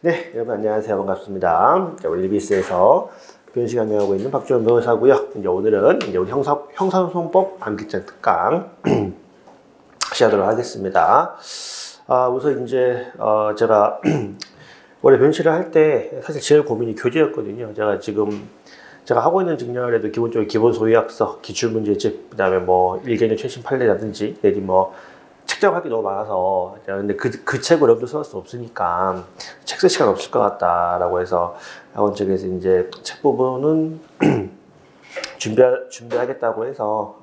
네, 여러분 안녕하세요. 반갑습니다. 우리 리비스에서 변호사 강의하고 있는 박주원 변호사고요. 이제 오늘은 우리 형사소송법 암기장 특강 시작하도록 하겠습니다. 우선 이제 제가 원래 변호사를 할 때 사실 제일 고민이 교재였거든요. 제가 하고 있는 직렬에도 기본적으로 기본 소유약서, 기출문제집, 그다음에 뭐 일개년 최신 판례라든지 내지 뭐 책자할 게 너무 많아서 근데 그 책을 여러분들 써올 수 없으니까 책 쓸 시간 없을 것 같다라고 해서 학원 측에서 이제 책 부분은 준비하겠다고 해서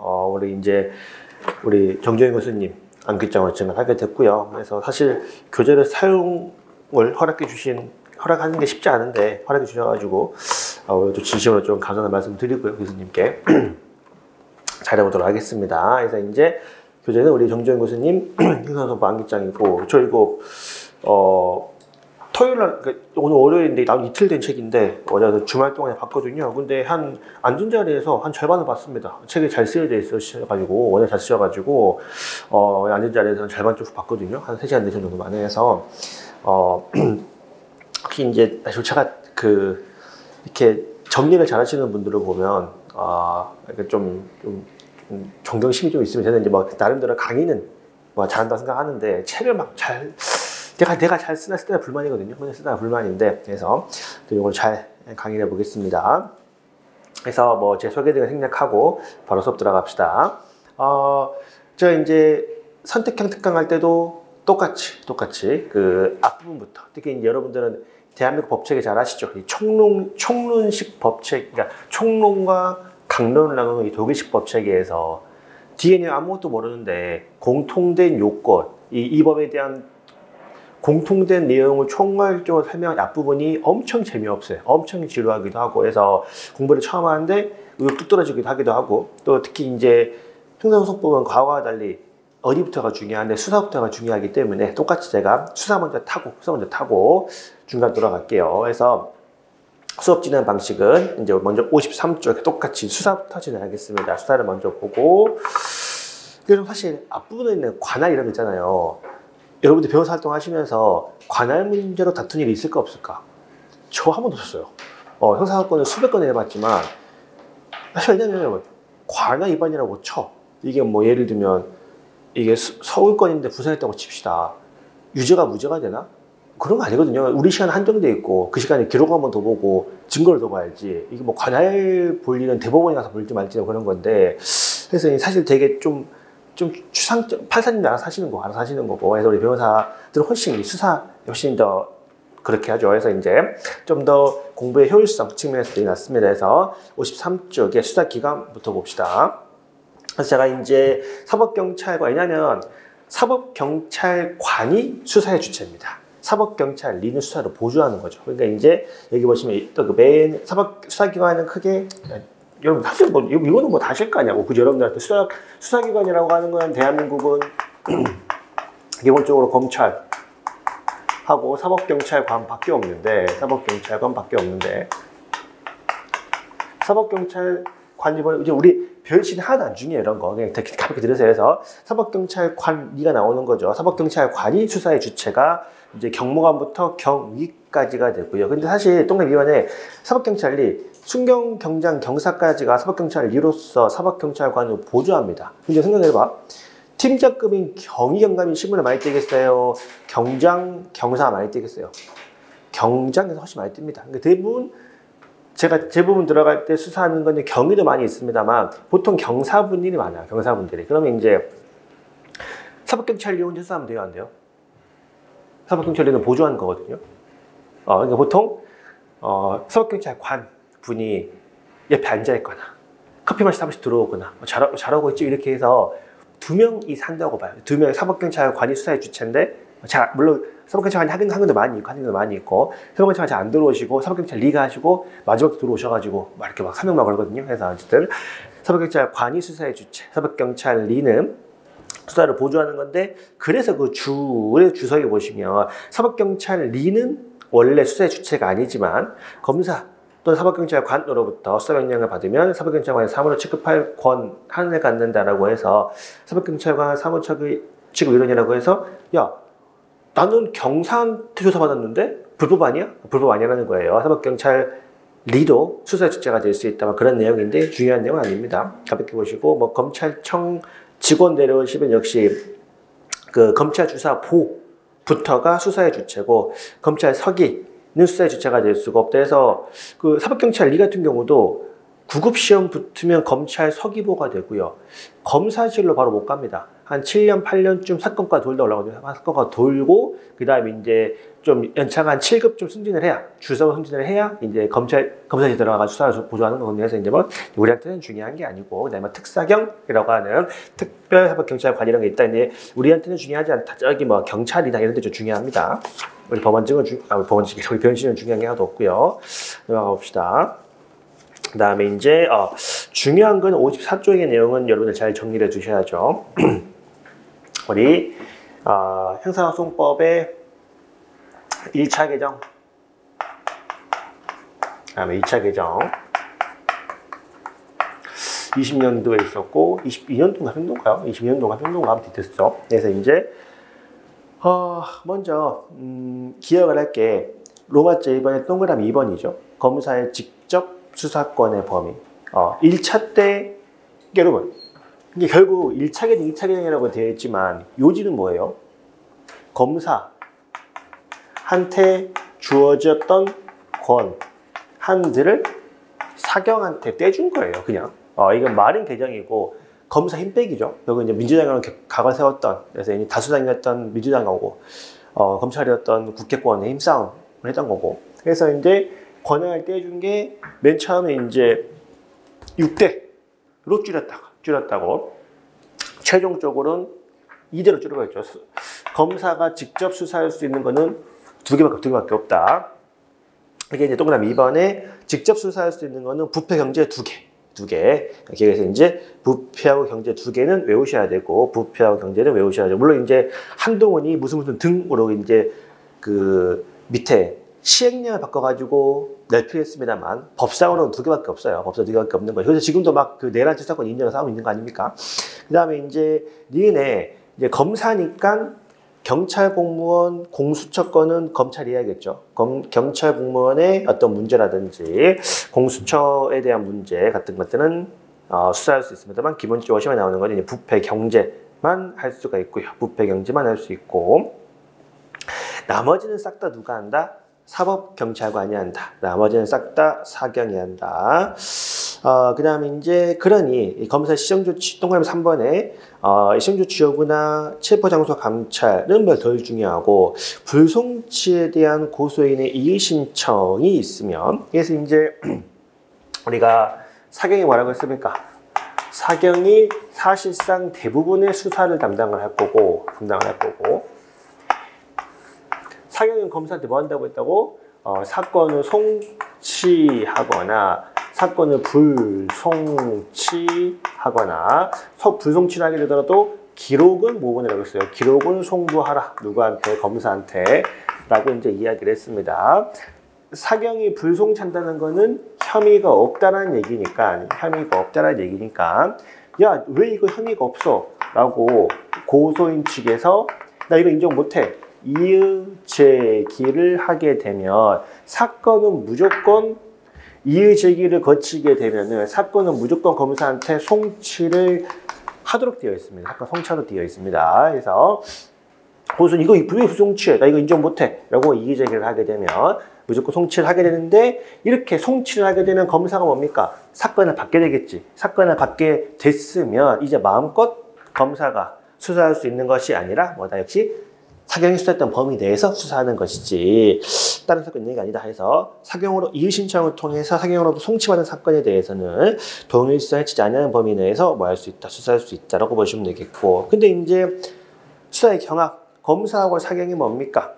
우리 정조영 교수님 암기장을 진행하게 됐고요. 그래서 사실 교재를 사용을 허락하는 게 쉽지 않은데 허락해 주셔가지고 또 진심으로 좀 감사의 말씀 드리고요, 교수님께 잘해보도록 하겠습니다. 그래서 이제 교재는 우리 정조영 교수님 형사소송법 암기장이고, 저 이거 토요일날, 오늘 월요일인데 나온 이틀 된 책인데 어제 주말 동안에 봤거든요. 근데 앉은 자리에서 한 절반을 봤습니다. 책이 잘 쓰여져 있으셔가지고, 워낙 잘 쓰셔가지고 앉은 자리에서 한 절반 쭉 봤거든요. 한 3시간 4시간 정도 만에 해서 특히 이제 제가 이렇게 정리를 잘 하시는 분들을 보면 좀 존경심이 좀 있으면 저는 이제 뭐 나름대로 강의는 뭐 잘한다고 생각하는데 책을 막 내가 잘 쓰나 불만이거든요. 그냥 쓰나 불만인데, 그래서 이걸 잘 강의를 해보겠습니다. 그래서 뭐 제 소개 등을 생략하고 바로 수업 들어갑시다. 제가 이제 선택형 특강 할 때도 똑같이 그 앞부분부터, 특히 이제 여러분들은 대한민국 법책을 잘 아시죠? 이 총론식 법책, 그러니까 총론과 강론을 나누는 이 독일식 법체계에서 뒤에는 아무것도 모르는데 공통된 요건, 이 법에 대한 공통된 내용을 총괄적으로 설명한 앞부분이 엄청 재미없어요. 엄청 지루하기도 하고 해서 공부를 처음 하는데 의욕 뚝 떨어지기도 하기도 하고, 또 특히 이제 형사소송법은 과거와 달리 어디부터가 중요한데 수사부터가 중요하기 때문에 똑같이 제가 수사 먼저 타고 중간 돌아갈게요. 그래서 수업 진행 방식은 이제 먼저 53쪽에 똑같이 수사부터 진행하겠습니다. 수사를 먼저 보고, 그리고 사실 앞부분에 있는 관할 이런 거 있잖아요. 여러분들 변호사 활동하시면서 관할 문제로 다툰 일이 있을까 없을까? 저 한 번도 없었어요. 형사사건을 수백 건을 해봤지만, 사실 왜냐면 관할 위반이라고 쳐. 이게 뭐 예를 들면 이게 서울건인데 부산했다고 칩시다. 유죄가 무죄가 되나? 그런 거 아니거든요. 우리 시간 한정돼 있고 그 시간에 기록 한번 더 보고 증거를 더 봐야지. 이게 뭐 관할 볼 일은 대법원에 가서 볼지 말지 그런 건데, 그래서 사실 되게 좀 추상적, 판사님이 알아서 하시는 거고, 그래서 우리 변호사들은 수사 훨씬 더 그렇게 하죠. 그래서 이제 좀 더 공부의 효율성 측면에서 되게 낫습니다. 그래서 53쪽에 수사기관부터 봅시다. 그래서 제가 이제 사법경찰과, 왜냐면 사법경찰관이 수사의 주체입니다. 사법경찰리는 수사를 보조하는 거죠. 그러니까 이제 여기 보시면 또 그 메인 수사기관은 크게, 여러분 사실 뭐 이거는 뭐 다 아실 거 아니야. 그죠? 여러분들한테 수사기관이라고 하는 건 대한민국은 기본적으로 검찰하고 사법경찰관밖에 없는데, 사법경찰관이 이제 우리 별신 하나도 안 중요해요. 이런 거 그냥 가볍게 들으세요. 그래서 사법경찰관리가 나오는 거죠. 사법경찰관이 수사의 주체가 이제 경무관부터 경위까지가 되고요. 근데 사실 동네위원회 사법경찰리, 순경, 경장, 경사까지가 사법경찰리로서 사법경찰관을 보조합니다. 근데 생각해봐. 팀장급인 경위 경감이 신문에 많이 뜨겠어요? 경장, 경사 많이 뜨겠어요? 경장에서 훨씬 많이 뜹니다. 그러니까 대부분 제가 대부분 들어갈 때 수사하는 건 경위도 많이 있습니다만 보통 경사분들이 많아요. 경사분들이. 그러면 이제 사법경찰리 혼자 수사하면 돼요, 안 돼요? 사법경찰리는 보조하는 거거든요. 그러니까 보통 사법경찰관 분이 옆에 앉아있거나 커피 마시다 한 번씩 들어오거나 잘하고 있지 이렇게 해서 2명이 산다고 봐요. 2명 사법경찰관이 수사의 주체인데, 물론 사법경찰관이 하는 것도 많이 있고 사법경찰관이 잘 안 들어오시고 사법경찰 리가 하시고 마지막에 들어오셔가지고 막 이렇게 막 3명만 걸거든요. 그래서 어쨌든 사법경찰관이 수사의 주체, 사법경찰리는 수사를 보조하는 건데, 그래서 그 주석에 보시면 사법경찰리는 원래 수사의 주체가 아니지만 검사 또는 사법경찰관으로부터 수사명령을 받으면 사법경찰관이 사무로 취급할 권한을 갖는다라고 해서 사법경찰관 사무 취급 위원이라고 해서, 야, 나는 경사한테 조사받았는데 불법 아니야? 불법 아니라는 거예요. 사법경찰리도 수사의 주체가 될 수 있다. 그런 내용인데 중요한 내용은 아닙니다. 가볍게 보시고 뭐 검찰청 직원 내려오시면 역시 그 검찰 주사보부터가 수사의 주체고 검찰 서기는 수사의 주체가 될 수가 없다 해서 그 사법경찰리 같은 경우도 9급 시험 붙으면 검찰 서기보가 되고요. 검사실로 바로 못 갑니다. 한 7년, 8년쯤 사건과 돌다 올라가죠. 사건과 돌고, 그 다음에 이제 좀 연차가 한 7급 좀 승진을 해야, 주사로 승진을 해야, 이제 검사실 들어가서 수사를 보조하는 거거든요. 그래서 이제 뭐, 우리한테는 중요한 게 아니고, 그 다음에 특사경이라고 하는 특별사법경찰관이라는 게 있다. 근데 우리한테는 중요하지 않다. 저기 뭐, 경찰이나 이런 데 좀 중요합니다. 우리 법원직은, 우리 변신은 중요한 게 하나도 없고요. 넘어가 봅시다. 그 다음에 이제 중요한 건 54조의 내용은 여러분들 잘 정리를 해 두셔야죠. 우리 형사소송법의 1차 개정, 그 다음에 2차 개정 20년도에 있었고 22년도인가 평도인가요? 22년도인가 평도인가 아무튼 됐어. 그래서 이제 먼저 기억을 할게. 로마자 1번에 동그라미 2번이죠. 검사의 직접 수사권의 범위. 1차 때, 여러분, 이게 결국 1차 개정, 2차 개정이라고 되어 있지만, 요지는 뭐예요? 검사한테 주어졌던 권한들을 사경한테 떼준 거예요, 그냥. 이건 말은 개정이고, 검사 힘 빼기죠. 결국 이제 민주당이랑 각을 세웠던, 그래서 이제 다수당이었던 민주당하고, 검찰이었던 국회권의 힘싸움을 했던 거고. 그래서 이제 권한을 떼준 게 맨 처음에 이제 6대로 줄였다고. 최종적으로는 2대로 줄여버렸죠. 검사가 직접 수사할 수 있는 거는 두 개밖에 없다. 이게 이제 동그라미 2번에 직접 수사할 수 있는 거는 부패 경제 두 개. 그래서 이제 부패하고 경제 두 개는 외우셔야 되고, 부패하고 경제는 외우셔야 되고, 물론 이제 한동훈이 무슨 등으로 이제 그 밑에 시행령을 바꿔가지고 낼필했습니다만 법상으로는 두 개밖에 없어요. 법상 두 개밖에 없는 거예요. 그래서 지금도 막 그 내란죄 사건 인정해서 싸우고 있는 거 아닙니까? 그 다음에 이제 니네 이제 검사니까 경찰 공무원 공수처권은 검찰이 해야겠죠. 경찰 공무원의 어떤 문제라든지 공수처에 대한 문제 같은 것들은 수사할 수 있습니다만 기본적으로 시험에 나오는 건 이제 부패 경제만 할 수가 있고요. 부패 경제만 할 수 있고 나머지는 싹 다 누가 한다? 사법경찰관이 한다. 나머지는 싹 다 사경이 한다. 그 다음에 이제, 그러니, 검사 시정조치, 동그라미 3번에, 시정조치 여부나 체포장소 감찰은 별 덜 중요하고, 불송치에 대한 고소인의 이의신청이 있으면, 그래서 이제, 우리가 사경이 뭐라고 했습니까? 사경이 사실상 대부분의 수사를 담당을 할 거고, 사경은 검사한테 뭐 한다고 했다고? 사건을 송치하거나 사건을 불송치하거나 불송치를 하게 되더라도 기록은 뭐 보내라고 했어요? 기록은 송부하라. 누구한테? 검사한테. 라고 이제 이야기를 했습니다. 사경이 불송치한다는 거는 혐의가 없다는 얘기니까 야, 왜 이거 혐의가 없어? 라고 고소인 측에서 나 이거 인정 못해. 이의 제기를 하게 되면 사건은 무조건 이의 제기를 거치게 되면은 사건은 무조건 검사한테 송치를 하도록 되어 있습니다. 사건 송치하도록 되어 있습니다. 그래서 고소는 이거 왜 불송치해? 나 이거 인정 못해. 라고 이의 제기를 하게 되면 무조건 송치를 하게 되는데 이렇게 송치를 하게 되면 검사가 뭡니까? 사건을 받게 되겠지. 사건을 받게 됐으면 이제 마음껏 검사가 수사할 수 있는 것이 아니라 뭐다 역시 사경이 수사했던 범위 내에서 수사하는 것이지 다른 사건 있는 게 아니다 해서 사경으로 이의 신청을 통해서 사경으로부터 송치받은 사건에 대해서는 동일 수사해지지 않는 범위 내에서 뭐 할 수 있다, 수사할 수 있다라고 보시면 되겠고 근데 이제 수사의 경합, 검사하고 사경이 뭡니까?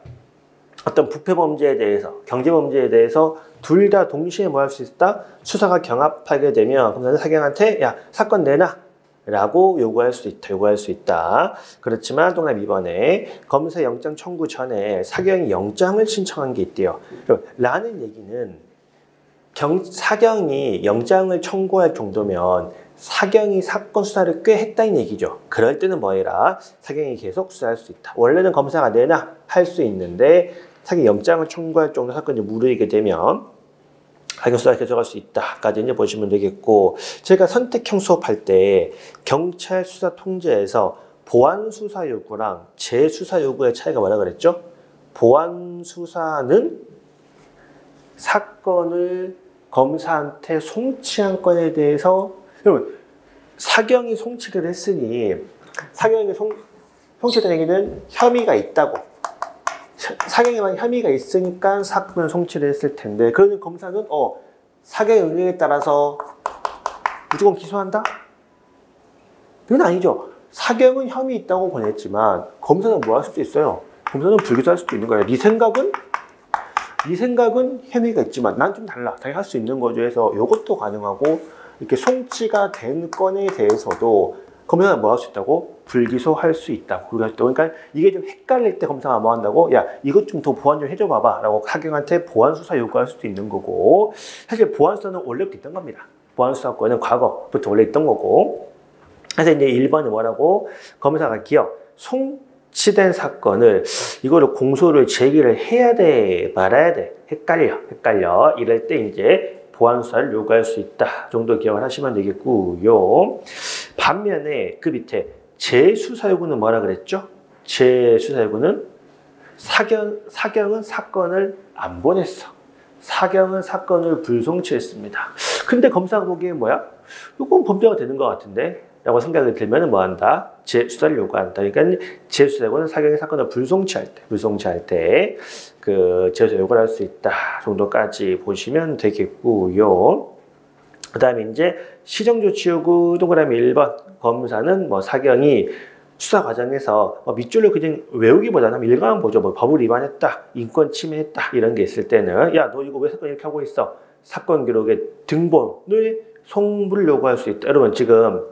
어떤 부패 범죄에 대해서, 경제 범죄에 대해서 둘 다 동시에 뭐 할 수 있다? 수사가 경합하게 되면 검사는 사경한테 야 사건 내놔 라고 요구할 수 있다. 그렇지만 동그라미 2번에 검사 영장 청구 전에 사경이 영장을 신청한 게 있대요. 라는 얘기는 사경이 영장을 청구할 정도면 사경이 사건 수사를 꽤 했다는 얘기죠. 그럴 때는 뭐해라? 사경이 계속 수사할 수 있다. 원래는 검사가 내나 할 수 있는데 사경 영장을 청구할 정도 사건이 무르익게 되면 사경 수사를 계속할 수 있다까지 이제 보시면 되겠고, 제가 선택형 수업할 때 경찰 수사 통제에서 보안 수사 요구랑 재수사 요구의 차이가 뭐라 그랬죠? 보안 수사는 사건을 검사한테 송치한 건에 대해서, 여러분 사경이 송치를 했으니 사경이 송치된 얘기는 혐의가 있다고, 사경에만 혐의가 있으니까 사건을 송치를 했을 텐데, 그러면 검사는 사경의 의견에 따라서 무조건 기소한다? 그건 아니죠. 사경은 혐의 있다고 보냈지만 검사는 뭐 할 수도 있어요. 검사는 불기소할 수도 있는 거예요. 네 생각은 혐의가 있지만 난 좀 달라. 자기 할 수 있는 거죠. 해서 이것도 가능하고, 이렇게 송치가 된 건에 대해서도 검사는 뭐 할 수 있다고? 불기소할 수 있다고. 그러니까 이게 좀 헷갈릴 때 검사가 뭐 한다고? 야, 이것 좀 더 보완 좀 해줘 봐봐 라고 사경한테 보완 수사 요구할 수도 있는 거고, 사실 보완 수사는 원래부터 있던 겁니다. 보완 수사권은 과거부터 원래 있던 거고. 그래서 이제 1번이 뭐라고? 검사가 기억, 송치된 사건을 이거를 공소를 제기를 해야 돼, 말아야 돼? 헷갈려. 이럴 때 이제 보완 수사를 요구할 수 있다 정도 기억을 하시면 되겠고요. 반면에 그 밑에 재수사 요구는 뭐라 그랬죠? 재수사 요구는 사경은 사건을 안 보냈어. 사경은 사건을 불송치했습니다. 근데 검사가 보기엔 뭐야? 이건 범죄가 되는 것 같은데? 라고 생각이 들면 뭐 한다? 재수사를 요구한다. 그러니까 재수사 요구는 사경의 사건을 불송치할 때 그 재수사 요구를 할 수 있다 정도까지 보시면 되겠고요. 그 다음에 이제 시정조치 요구 동그라미 1번, 검사는 뭐 사경이 수사 과정에서 밑줄을 그냥 외우기보다는 일과만 보죠. 뭐 법을 위반했다, 인권 침해했다 이런 게 있을 때는, 야, 너 이거 왜 사건 이렇게 하고 있어? 사건 기록의 등본을 송부를 요구할 수 있다. 여러분 지금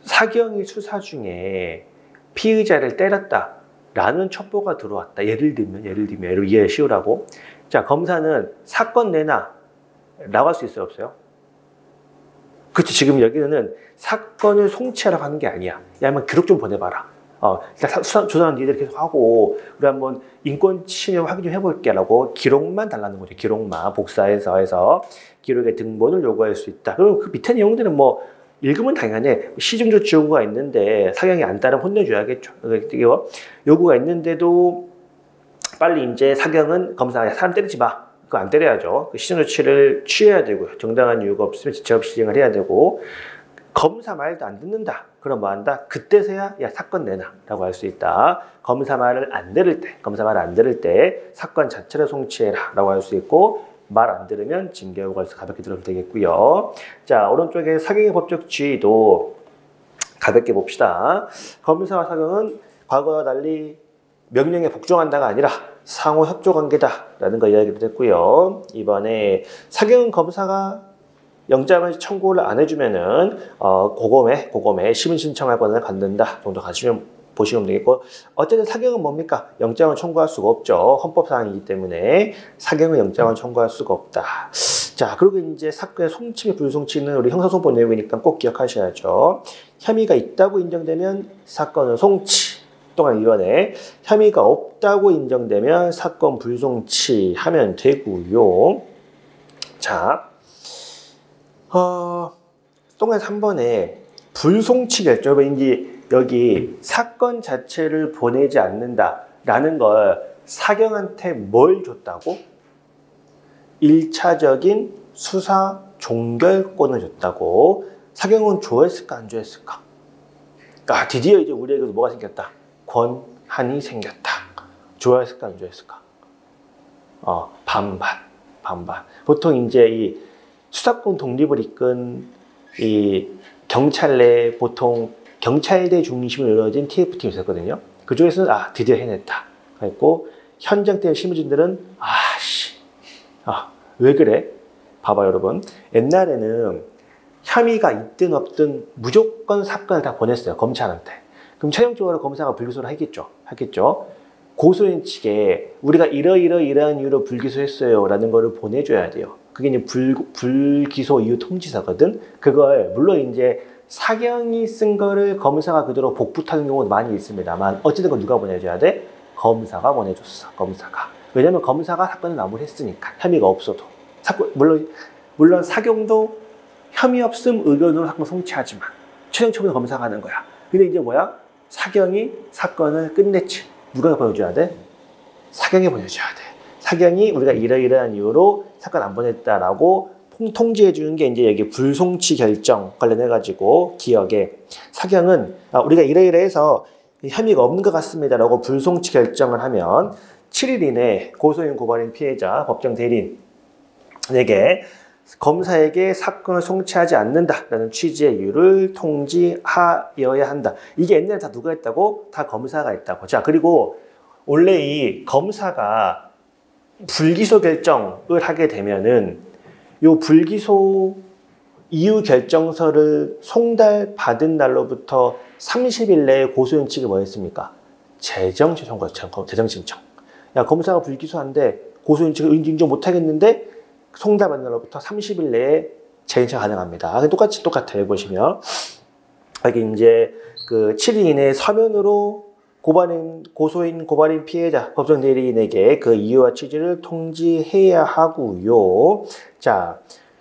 사경이 수사 중에 피의자를 때렸다 라는 첩보가 들어왔다. 예를 들면 여러분 이해 쉬우라고. 자, 검사는 사건 내놔 라고 할 수 있어요, 없어요? 그렇죠. 지금 여기는 사건을 송치하라고 하는 게 아니야. 야, 한번 기록 좀 보내봐라. 조사는 니들 계속 하고 우리 한번 인권 침해 확인 좀 해볼게 라고 기록만 달라는 거죠. 기록만 복사해서 해서 기록의 등본을 요구할 수 있다. 그럼 그 밑에 내용들은 뭐 읽으면 당연히 시정조치 요구가 있는데 사경이 안 따르면 혼내줘야겠죠. 요구가 있는데도 빨리 이제 사경은 검사가 사람 때리지 마. 그거 안 때려야죠. 시정조치를 취해야 되고요. 정당한 이유가 없으면 지체 시정을 해야 되고, 검사 말도 안 듣는다. 그럼 뭐 한다? 그때서야 야, 사건 내놔 라고 할 수 있다. 검사 말을 안 들을 때 사건 자체를 송치해라 라고 할 수 있고, 말 안 들으면 징계 요구가 있어 가볍게 들으면 되겠고요. 자, 오른쪽에 사경의 법적 지위도 가볍게 봅시다. 검사와 사경은 과거와 달리 명령에 복종한다가 아니라 상호 협조 관계다라는 거 이야기를 했고요. 이번에 사경은 검사가 영장을 청구를 안 해주면은 고검에 심의 신청할 권한을 갖는다 정도 보시면 되겠고, 어쨌든 사경은 뭡니까? 영장을 청구할 수가 없죠. 헌법사항이기 때문에 사경은 영장을 청구할 수가 없다. 자, 그리고 이제 사건의 송치및 불송치는 우리 형사소법 내용이니까 꼭 기억하셔야죠. 혐의가 있다고 인정되면 사건은 송치. 또한 이번에 혐의가 없다고 인정되면 사건 불송치 하면 되고요. 자, 동그라미 3번에 불송치 결정, 여기 사건 자체를 보내지 않는다라는 걸 사경한테 뭘 줬다고? 1차적인 수사 종결권을 줬다고. 사경은 좋아했을까 안 좋아했을까? 드디어 이제 우리에게도 뭐가 생겼다? 권한이 생겼다. 좋아했을까 안 좋아했을까? 반반. 보통 이제 이 수사권 독립을 이끈 이 경찰 내 보통 경찰대 중심으로 이루어진 TF팀이 있었거든요. 그 중에서는 드디어 해냈다 했고, 현장 때 신문진들은 왜 그래? 봐봐 여러분, 옛날에는 혐의가 있든 없든 무조건 사건을 다 보냈어요, 검찰한테. 그럼 최종적으로 검사가 불기소를 하겠죠. 고소인 측에 우리가 이러이러이러한 이유로 불기소했어요 라는 거를 보내줘야 돼요. 그게 이제 불기소 이유 통지서거든. 그걸 물론 이제 사경이 쓴 거를 검사가 그대로 복붙하는 경우도 많이 있습니다만 어쨌든 그 누가 보내줘야 돼? 검사가 보내줬어. 검사가. 왜냐면 검사가 사건을 마무리했으니까 혐의가 없어도. 물론 사경도 혐의 없음 의견으로 사건 송치하지만 최종 처분은 검사가 하는 거야. 근데 이제 뭐야? 사경이 사건을 끝냈지. 누가 보내줘야 돼? 사경이 보내줘야 돼. 사경이 우리가 이러이러한 이유로 사건 안 보냈다라고 통지해 주는 게 이제 여기 불송치 결정 관련해가지고 기억에 사경은 우리가 이러이러해서 혐의가 없는 것 같습니다라고 불송치 결정을 하면 7일 이내 고소인 고발인 피해자 법정 대리인에게 검사에게 사건을 송치하지 않는다라는 취지의 이유를 통지하여야 한다. 이게 옛날에 다 누가 했다고? 다 검사가 했다고. 자, 그리고 원래 이 검사가 불기소 결정을 하게 되면은 요 불기소 이유 결정서를 송달받은 날로부터 30일 내에 고소인 측이 뭐 했습니까? 재정 신청. 야, 검사가 불기소한데 고소인 측이 인정 못 하겠는데 송달받은 날로부터 30일 내에 재인청 가능합니다. 똑같아요. 보시면 여기 이제 그 7일 이내에 서면으로 고소인 고발인 피해자 법정 대리인에게 그 이유와 취지를 통지해야 하고요. 자,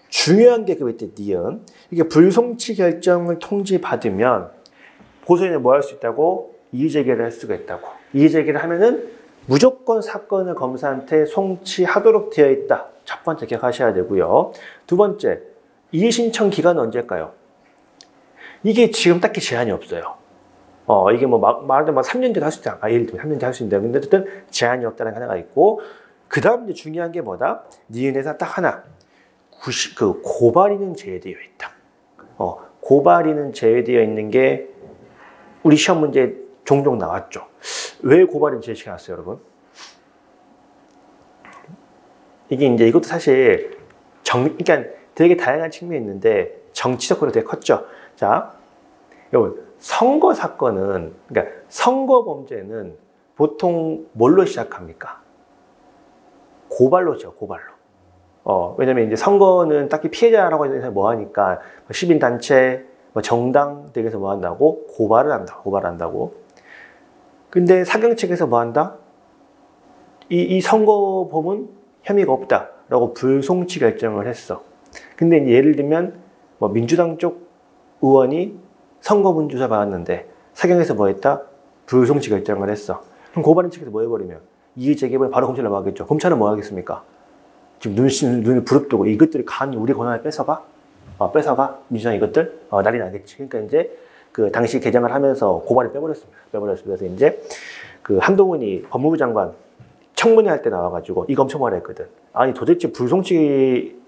중요한 게 그 밑에 니은. 이게 불송치 결정을 통지받으면 고소인은 뭐 할 수 있다고? 이의제기를 할 수가 있다고. 이의제기를 하면은 무조건 사건을 검사한테 송치하도록 되어 있다. 첫 번째 기억하셔야 되고요. 두 번째, 이의신청 기간은 언제일까요? 이게 지금 딱히 제한이 없어요. 이게 뭐 말하자면 3년 뒤에 할 수 있다. 예를 들면 3년 뒤에 할 수 있는데, 근데 어쨌든 제한이 없다는 하나가 있고, 그 다음 이제 중요한 게 뭐다? 니은에서 딱 하나. 고발인은 제외되어 있다. 고발인은 제외되어 있는 게 우리 시험 문제 종종 나왔죠. 왜 고발인 제외시켜놨어요, 여러분? 이게 이제 이것도 사실 그러니까 되게 다양한 측면이 있는데 정치적으로 되게 컸죠. 자, 여러분. 선거 사건은, 그러니까 선거 범죄는 보통 뭘로 시작합니까? 고발로죠, 고발로. 왜냐면 이제 선거는 딱히 피해자라고 해서 뭐 하니까, 시민단체, 정당 등에서 뭐 한다고? 고발을 한다고. 근데 사경 측에서 뭐 한다? 이 선거범은 혐의가 없다라고 불송치 결정을 했어. 근데 이제 예를 들면, 민주당 쪽 의원이 선거문 조사 받았는데 사경에서 뭐 했다? 불송치 결정을 했어. 그럼 고발인 측에서 뭐 해버리면 이의제기하면 바로 검찰에 넘어가겠죠. 검찰은 뭐 하겠습니까? 지금 눈을 부릅뜨고 이것들이 감히 우리 권한을 뺏어가? 민주당 이것들? 난리 나겠지. 그러니까 이제 그 당시 개정을 하면서 고발을 빼버렸습니다. 그래서 이제 그 한동훈이 법무부 장관 청문회 할 때 나와가지고 이거 엄청 말했거든. 아니 도대체 불송치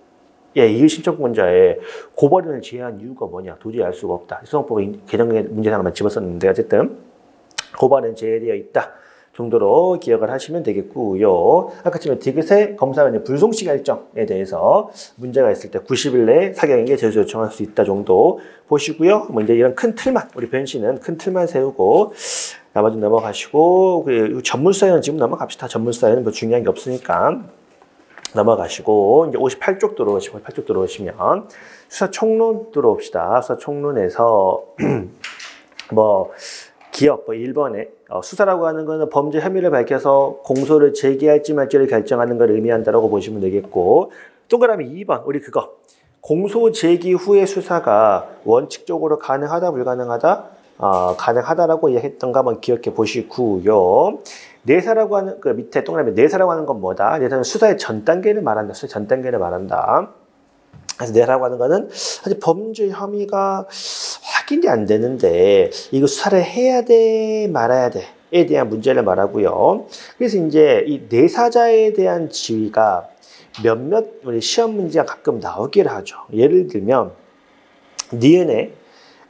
이의신청권자의 고발인을 제외한 이유가 뭐냐? 도저히 알 수가 없다. 수성법 개정의 문제상만 집었었는데 어쨌든 고발은 제외되어 있다 정도로 기억을 하시면 되겠고요. 아까 처럼 디귿의 검사가 불송치 결정에 대해서 문제가 있을 때 90일 내에 사경에게 제소 요청할 수 있다 정도 보시고요. 이제 이런 큰 틀만 우리 변씨는 큰 틀만 세우고 나머지 넘어가시고 전문사회는 지금 넘어갑시다. 전문사회는 중요한 게 없으니까. 넘어가시고 이제 58쪽 들어오시면 수사 총론 들어옵시다. 수사 총론에서 기억 1번에 수사라고 하는 것은 범죄 혐의를 밝혀서 공소를 제기할지 말지를 결정하는 걸 의미한다라고 보시면 되겠고, 동그라미 2번 우리 그거 공소 제기 후의 수사가 원칙적으로 가능하다 불가능하다? 가능하다라고 이야기했던 거 한번 기억해 보시고요. 내사라고 하는 그 밑에 동그라미 내사라고 하는 건 뭐다? 내사는 수사의 전 단계를 말한다. 그래서 내사라고 하는 거는 사실 범죄 혐의가 확인이 안 되는데 이거 수사를 해야 돼 말아야 돼에 대한 문제를 말하고요. 그래서 이제 이 내사자에 대한 지위가 몇몇 우리 시험 문제가 가끔 나오기를 하죠. 예를 들면 니은에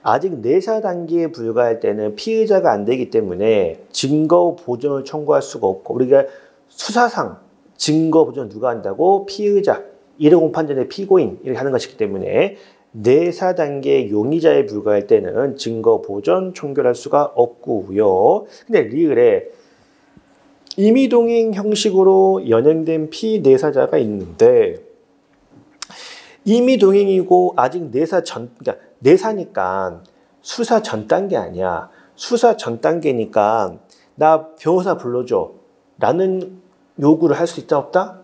아직 내사 단계에 불과할 때는 피의자가 안 되기 때문에 증거 보존을 청구할 수가 없고, 우리가 수사상 증거 보존을 누가 한다고? 피의자, 1회 공판전의 피고인 이렇게 하는 것이기 때문에 내사 단계 용의자에 불과할 때는 증거 보존 청구할 수가 없고요. 근데 리을에 임의동행 형식으로 연행된 피내사자가 있는데 이미 동행이고 아직 그러니까 내사니까 수사 전 단계 아니야. 수사 전 단계니까 나 변호사 불러줘 라는 요구를 할 수 있다 없다?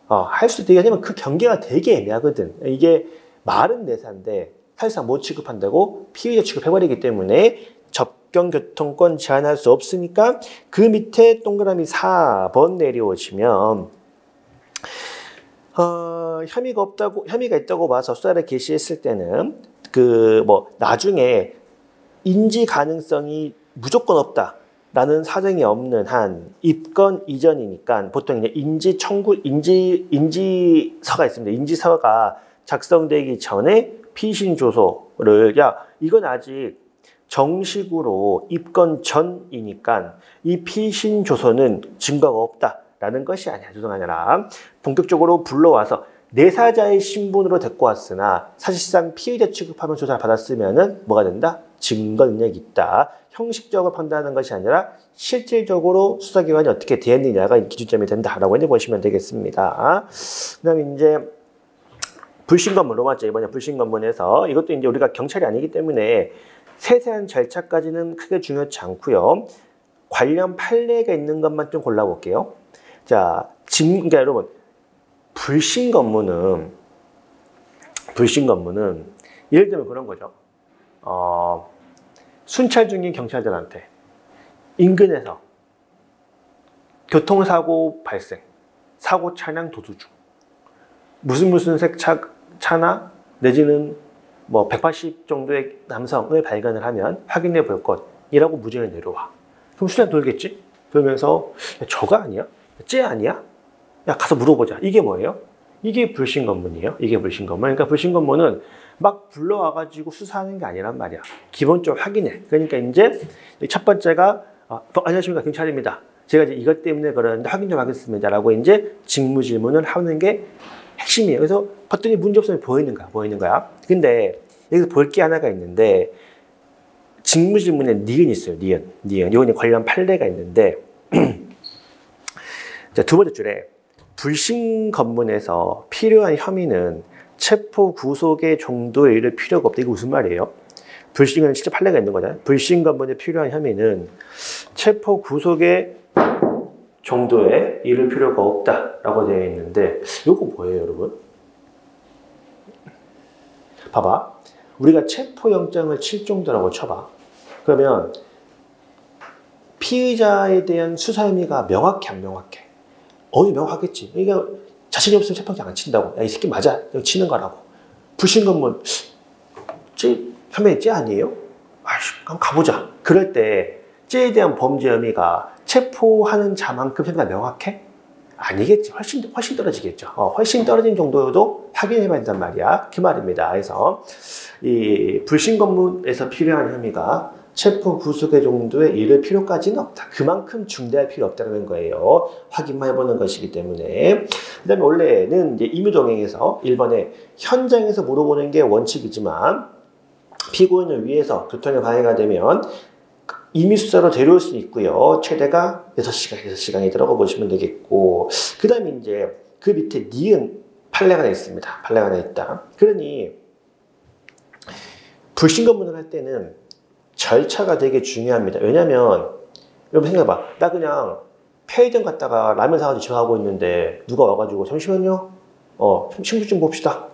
할 수 있다. 왜냐면 그 경계가 되게 애매하거든. 이게 말은 내사인데 사실상 못 취급한다고 피의자 취급해버리기 때문에 접경교통권 제한할 수 없으니까 그 밑에 동그라미 4번 내려오시면 혐의가 있다고 봐서 수사를 개시했을 때는 나중에 인지 가능성이 무조건 없다라는 사정이 없는 한 입건 이전이니까 보통 이제 인지서가 있습니다. 인지서가 작성되기 전에 피신 조서를 이건 아직 정식으로 입건 전이니까 이 피신 조서는 증거가 없다라는 것이 아니야. 아니라 본격적으로 불러와서 내사자의 신분으로 데리고 왔으나 사실상 피의자 취급하면 조사를 받았으면은 뭐가 된다? 증거 능력이 있다. 형식적으로 판단하는 것이 아니라 실질적으로 수사기관이 어떻게 대했느냐가 기준점이 된다라고 이제 보시면 되겠습니다. 그다음에 이제 불신검문 로마자 이번에 불신검문에서 이것도 이제 우리가 경찰이 아니기 때문에 세세한 절차까지는 크게 중요하지 않고요. 관련 판례가 있는 것만 좀 골라볼게요. 자, 그러니까 여러분 불신검문은 예를 들면 그런 거죠. 순찰 중인 경찰들한테 인근에서 교통사고 발생, 사고 차량 도주 중 무슨 색 차나 내지는 180 정도의 남성을 발견을 하면 확인해 볼 것이라고 무죄를 내려와. 그럼 수장 돌겠지? 그러면서 저거 아니야? 쟤 아니야? 야 가서 물어보자. 이게 뭐예요? 이게 불신검문이에요. 이게 불신검문. 그러니까 불신검문은 막 불러와가지고 수사하는 게 아니란 말이야. 기본적으로 확인해. 그러니까 이제 첫 번째가 안녕하십니까 경찰입니다. 제가 이제 이것 때문에 그러는데 확인 좀 하겠습니다라고 이제 직무 질문을 하는 게 핵심이에요. 그래서 봤더니 문제 없으면 보이는 거야. 근데 여기서 볼 게 하나가 있는데 직무 질문에 니은이 있어요. 니은. 이거는 관련 판례가 있는데 자, 두 번째 줄에 불신검문에서 필요한 혐의는 체포 구속의 정도에 이를 필요가 없다. 이거 무슨 말이에요? 불신은 실제 판례가 있는 거잖아요. 불신검문에 필요한 혐의는 체포 구속의 정도에 이를 필요가 없다라고 되어 있는데 이거 뭐예요, 여러분? 봐봐. 우리가 체포영장을 칠 정도라고 쳐봐. 그러면 피의자에 대한 수사 혐의가 명확해 안 명확해? 명확하겠지. 그러니까 자신이 없으면 체포영장 안 친다고. 야, 이 새끼 맞아. 이거 치는 거라고. 불신검문 혐의 쟤 아니에요? 한번 가보자. 그럴 때 쟤에 대한 범죄 혐의가 체포하는 자만큼 혐의가 명확해? 아니겠지. 훨씬 떨어지겠죠. 훨씬 떨어진 정도여도 확인해봐야 된단 말이야. 그 말입니다. 그래서 이 불신검문에서 필요한 혐의가 체포 구속의 정도에 이를 필요까지는 없다. 그만큼 중대할 필요 없다는 거예요. 확인만 해보는 것이기 때문에. 그 다음에 원래는 이제 임의동행에서 1번에 현장에서 물어보는 게 원칙이지만 피고인을 위해서 교통에 방해가 되면 임의수사로 데려올 수 있고요. 최대가 6시간이 들어가 보시면 되겠고. 그 다음에 이제 그 밑에 니은 판례가 있습니다. 판례가 하나 있다. 그러니 불신검문을 할 때는 절차가 되게 중요합니다. 왜냐면 여러분 생각해봐. 나 그냥 편의점 갔다가 라면 사가지고 집에 가고 있는데 누가 와가지고 잠시만요. 신분 좀 봅시다.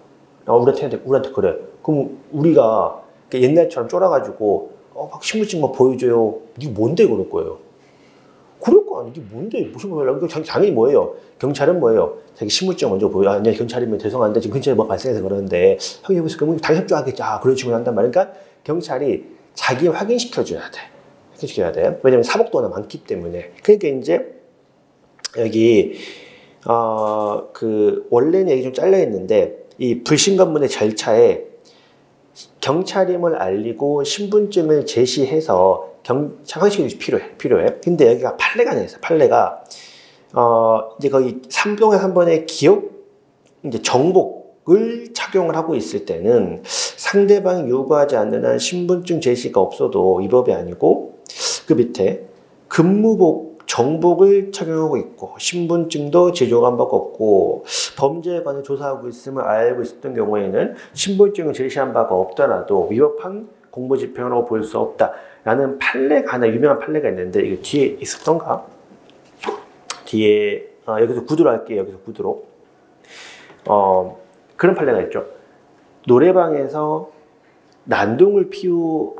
우리한테 그래. 그럼 우리가 옛날처럼 쫄아가지고 막 신분증 막 보여줘요. 이게 뭔데 그럴 거예요. 그럴 거 아니야. 이게 뭔데 무슨 말이야. 당연히 뭐예요. 경찰은 뭐예요. 자기 신분증 먼저 보여. 아니야 경찰이면 죄송한데 지금 근처에 뭐 발생해서 그러는데 형이 여기서 그러면 당연히 협조하겠지. 그런 식으로 한단 말이야. 그러니까 경찰이 자기 확인시켜줘야 돼. 확인시켜야 돼. 왜냐면 사복도가 많기 때문에. 그러니까 이제 여기 원래는 여기 좀 잘려 있는데 이 불신검문의 절차에 경찰임을 알리고 신분증을 제시해서 확인시켜주기 필요해. 근데 여기가 판례가 아니라 있어. 판례가 이제 거기 3병에 3번의 기억 이제 정복을 착용을 하고 있을 때는 상대방이 요구하지 않는 한 신분증 제시가 없어도 위법이 아니고 그 밑에 근무복 정복을 착용하고 있고 신분증도 제조한 바가 없고 범죄에 관해 조사하고 있음을 알고 있었던 경우에는 신분증을 제시한 바가 없더라도 위법한 공무집행이라고 볼 수 없다라는 판례가 하나 유명한 판례가 있는데 이게 뒤에 있었던가? 뒤에 여기서 구두로 할게요. 여기서 구두로 그런 판례가 있죠. 노래방에서 난동을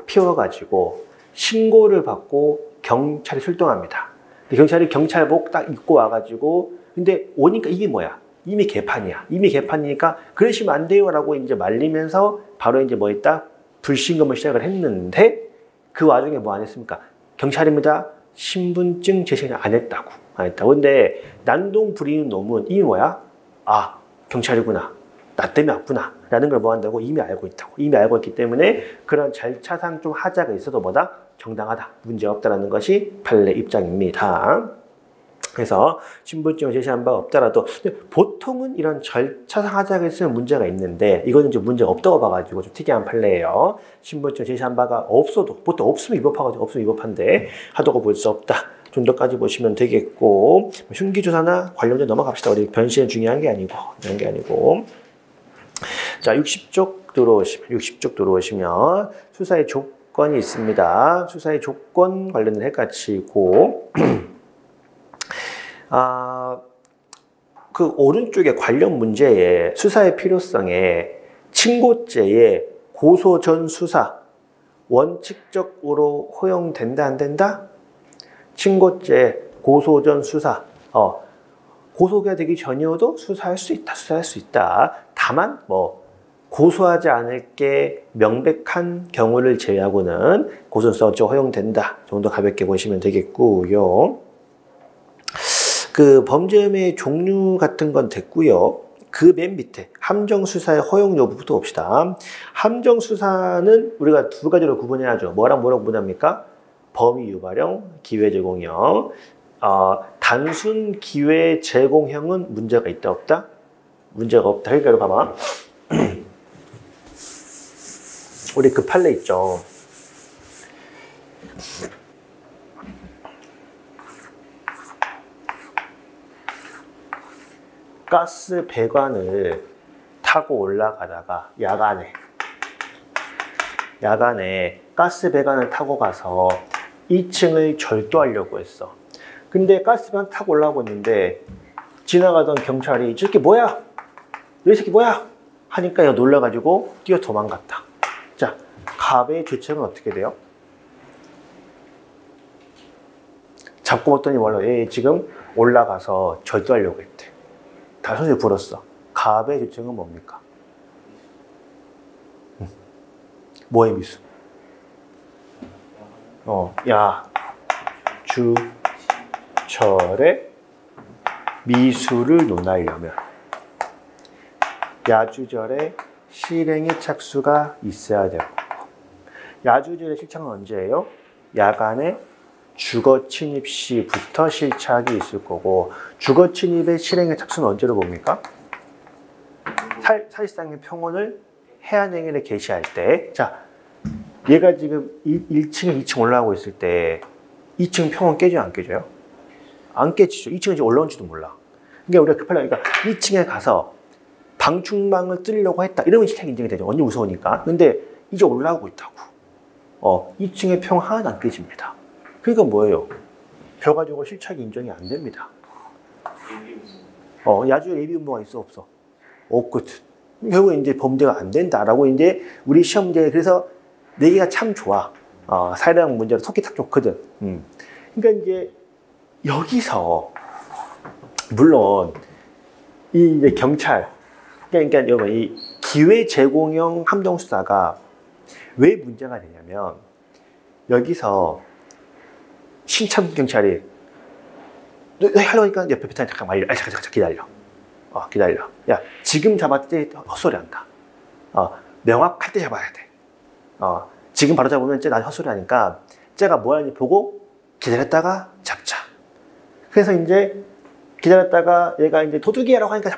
피워가지고 신고를 받고 경찰이 출동합니다. 경찰이 경찰복 딱 입고 와가지고 근데 오니까 이게 뭐야? 이미 개판이야. 이미 개판이니까 그러시면 안 돼요라고 이제 말리면서 바로 이제 뭐 있다? 불신검을 시작을 했는데 그 와중에 뭐 안 했습니까? 경찰입니다. 신분증 제시를 안 했다고. 안 했다고. 근데 난동 부리는 놈은 이미 뭐야? 아, 경찰이구나. 나 때문에 왔구나. 라는 걸 뭐 한다고? 이미 알고 있다고. 이미 알고 있기 때문에 그런 절차상 좀 하자가 있어도 뭐다? 정당하다. 문제없다라는 것이 판례 입장입니다. 그래서 신분증을 제시한 바가 없더라도 보통은 이런 절차상 하자가 있으면 문제가 있는데 이거는 좀 문제가 없다고 봐가지고 좀 특이한 판례예요. 신분증 제시한 바가 없어도 보통 없으면 위법하거든요. 없으면 위법한데 하다고 볼 수 없다. 정도까지 보시면 되겠고 흉기조사나 관련된 넘어갑시다. 우리 변신은 중요한 게 아니고 자 60쪽 들어오시면 수사의 조건이 있습니다. 수사의 조건 관련된 핵가치고 그 오른쪽에 관련 문제에 수사의 필요성에 친고죄의 고소 전 수사 원칙적으로 허용된다 안 된다? 친고죄 고소 전 수사 고소가 되기 전이어도 수사할 수 있다. 다만 뭐 고소하지 않을 게 명백한 경우를 제외하고는 고소성적 허용된다 정도 가볍게 보시면 되겠고요. 그 범죄 혐의의 종류 같은 건 됐고요. 그 맨 밑에 함정수사의 허용 여부부터 봅시다. 함정수사는 우리가 두 가지로 구분해야죠. 뭐라고 구분합니까? 범위 유발형, 기회 제공형. 단순 기회 제공형은 문제가 있다 없다? 문제가 없다. 그러니까 이거 봐봐. 우리 그 판례 있죠. 가스 배관을 타고 올라가다가 야간에 가스 배관을 타고 가서 2층을 절도하려고 했어. 근데 가스 배관 타고 올라가고 있는데 지나가던 경찰이 저 새끼 뭐야? 이 새끼 뭐야? 하니까 얘가 놀라가지고 뛰어 도망갔다. 자, 갑의 죄책은 어떻게 돼요? 잡고 봤더니 몰라. 얘 지금 올라가서 절도하려고 했대. 다 손을 불었어. 갑의 죄책은 뭡니까? 뭐의 미수? 야주절의 미수를 논하려면 야주절의 실행의 착수가 있어야 되고 야주절의 실착은 언제예요? 야간에 주거 침입 시부터 실착이 있을 거고 주거 침입의 실행의 착수는 언제로 봅니까? 사실상의 평온을 해안행위를 개시할 때 자, 얘가 지금 1층에 2층 올라가고 있을 때 2층 평온 깨져요 안 깨져요? 안 깨지죠. 2층은 이제 올라온지도 몰라. 그러니까 우리가 급하려니까 2층에 가서 방충망을 뚫으려고 했다. 이러면 실착 인정이 되죠. 완전 무서우니까. 근데 이제 올라오고 있다고. 2층의 평 하나도 안 깨집니다. 그러니까 뭐예요? 결과적으로 실착이 인정이 안 됩니다. 야주에 예비 운동가 있어 없어? 없거든. 결국 이제 범죄가 안 된다라고 이제 우리 시험제에 그래서 내기가 참 좋아. 사회학 문제로 속기 딱 좋거든. 그러니까 이제 여기서 물론 이 이제 경찰 그러니까 여러분 이 기회 제공형 함정 수사가 왜 문제가 되냐면 여기서 신참 경찰이 너 하려니까 옆에 베테랑 잠깐 말려. 잠깐 기다려. 기다려. 야 지금 잡았을 때 헛소리한다. 명확할 때 잡아야 돼. 지금 바로 잡으면 쟤 나한테 헛소리하니까 쟤가 뭐 하는지 보고 기다렸다가 잡자. 그래서 이제 기다렸다가 얘가 이제 도둑이라고 하니까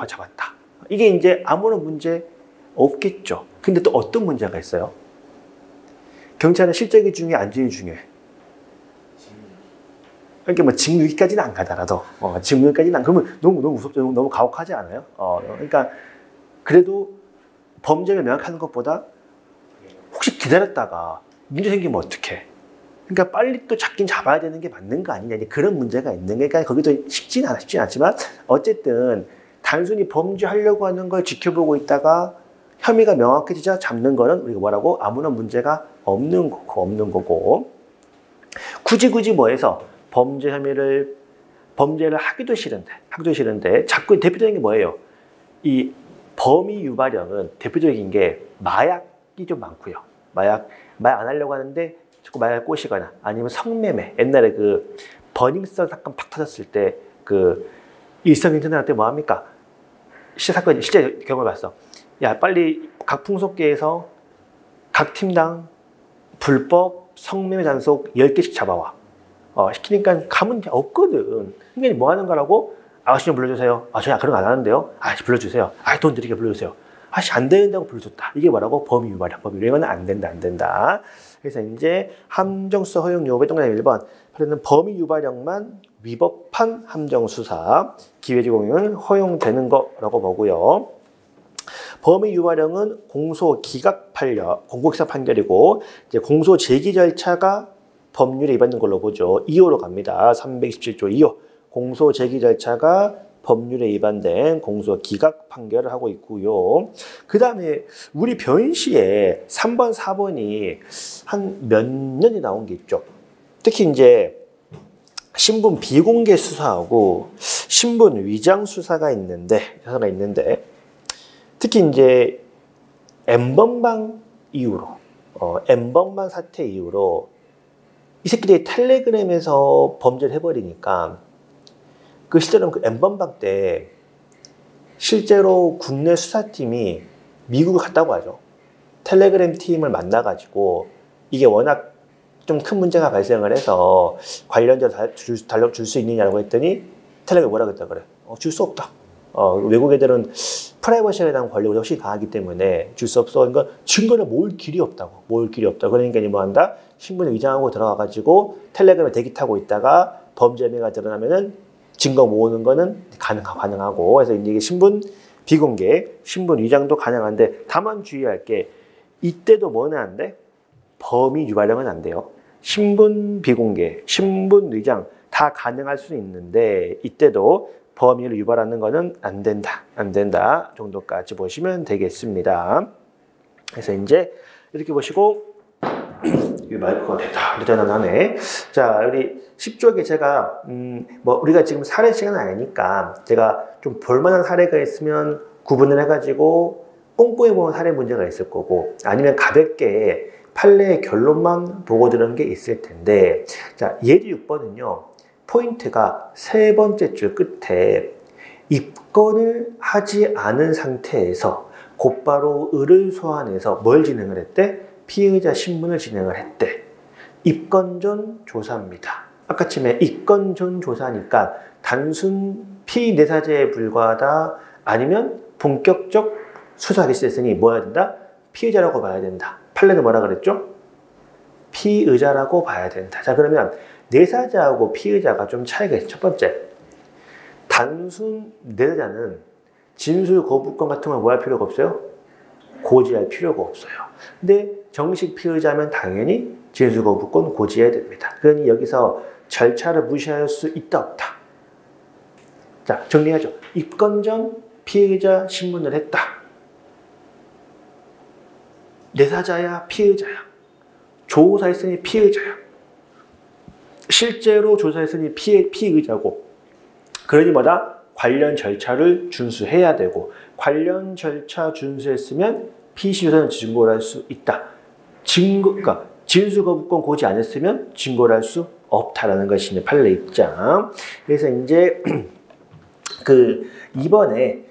잡았다. 이게 이제 아무런 문제 없겠죠. 근데 또 어떤 문제가 있어요? 경찰은 실적이 중요해, 안전이 중요해? 이렇게 뭐 징계까지는 안 가더라도 징계까지는 안 그러면 너무 무섭죠. 너무 가혹하지 않아요? 그러니까 그래도 범죄를 명확하는 것보다 혹시 기다렸다가 문제 생기면 어떡해? 그러니까 빨리 또 잡긴 잡아야 되는 게 맞는 거 아니냐, 그런 문제가 있는 게, 그러니까 거기도 쉽진 않지만 어쨌든 단순히 범죄하려고 하는 걸 지켜보고 있다가 혐의가 명확해지자 잡는 거는 우리가 뭐라고? 아무런 문제가 없는 거고 굳이 뭐해서 범죄를 하기도 싫은데 자꾸 대표적인 게 뭐예요? 이 범위 유발형은 대표적인 게 마약이 좀 많고요. 마약 안 하려고 하는데 자꾸 마약을 꼬시거나 아니면 성매매. 옛날에 그 버닝썬 사건 팍 터졌을 때 그 일선 인터넷 때 뭐 합니까? 실제 경험을 봤어. 야, 빨리 각 풍속계에서 각 팀당 불법 성매매 단속 10개씩 잡아와. 시키니까 가면 없거든. 그러니까 뭐 하는 거라고? 아가씨 좀 불러주세요. 저희 그런 거 안 하는데요. 아가씨 불러주세요. 돈 드리게 불러주세요. 아가씨 안 된다고 불러줬다. 이게 뭐라고? 범위 유발이야. 범위 유발은 안 된다. 그래서 이제 함정수사 허용 요구의 동그라미 1번. 그러면 범위 유발형만 위법한 함정수사, 기회제공은 허용되는 거라고 보고요. 범위 유발형은 공소 기각 판결이고 이제 공소 제기 절차가 법률에 위반된 걸로 보죠. 2호로 갑니다. 327조 2호. 공소 제기 절차가 법률에 위반된 공소 기각 판결을 하고 있고요. 그 다음에 우리 변시에 3번, 4번이 한 몇 년이 나온 게 있죠. 특히 이제 신분 비공개 수사하고 신분 위장 수사가 있는데 특히 이제 N번방 이후로 N번방 사태 이후로 이 새끼들이 텔레그램에서 범죄를 해버리니까 그 실제로는 그 N번방 때 실제로 국내 수사팀이 미국을 갔다고 하죠. 텔레그램 팀을 만나가지고 이게 워낙 좀 큰 문제가 발생을 해서 관련자를 줄 수 있느냐고 했더니 텔레그램이 뭐라고 했다 그래? 줄 수 없다. 외국 애들은 프라이버시에 대한 권력이 훨씬 강하기 때문에 줄 수 없어. 그러니까 증거를 모을 길이 없다고. 그러니까 뭐 한다? 신분을 위장하고 들어가가지고 텔레그램에 대기 타고 있다가 범죄 혐의가 드러나면은 증거 모으는 거는 가능하고. 그래서 이게 신분 비공개, 신분 위장도 가능한데 다만 주의할 게 이때도 뭐는 안 돼? 범위 유발형은 안 돼요. 신분 비공개, 신분 위장 다 가능할 수 있는데 이때도 범위를 유발하는 것은 안 된다 정도까지 보시면 되겠습니다. 그래서 이제 이렇게 보시고 이 마이크가 대단하네. 자, 우리 10쪽에 제가 뭐 우리가 지금 사례 시간은 아니니까 제가 좀 볼만한 사례가 있으면 구분을 해가지고 꼼꼼히 보면 사례 문제가 있을 거고 아니면 가볍게 판례의 결론만 보고 들은 게 있을 텐데, 자, 예제 6번은요 포인트가 세 번째 줄 끝에 입건을 하지 않은 상태에서 곧바로 을을 소환해서 뭘 진행을 했대? 피의자 신문을 진행을 했대. 입건 전 조사입니다. 아까 처음에 입건 전 조사니까 단순 피내사죄에 불과하다 아니면 본격적 수사가 시작했으니 뭐 해야 된다? 피의자라고 봐야 된다. 판례는 뭐라 그랬죠? 피의자라고 봐야 된다. 자, 그러면 내사자하고 피의자가 좀 차이가 있어요. 첫 번째, 단순 내사자는 진술 거부권 같은 걸 뭐 할 필요가 없어요? 고지할 필요가 없어요. 근데 정식 피의자면 당연히 진술 거부권 고지해야 됩니다. 그러니 여기서 절차를 무시할 수 있다 없다. 자, 정리하죠. 입건 전 피의자 신문을 했다. 내사자야 피의자야. 조사했으니 피의자야. 실제로 조사했으니 피의자고. 그러니 뭐다? 관련 절차를 준수해야 되고 관련 절차 준수했으면 피의자는 증거를 할 수 있다. 그러니까 진술 거부권 고지 안 했으면 증거를 할 수 없다라는 것이 이제 판례 입장. 그래서 이제 그 이번에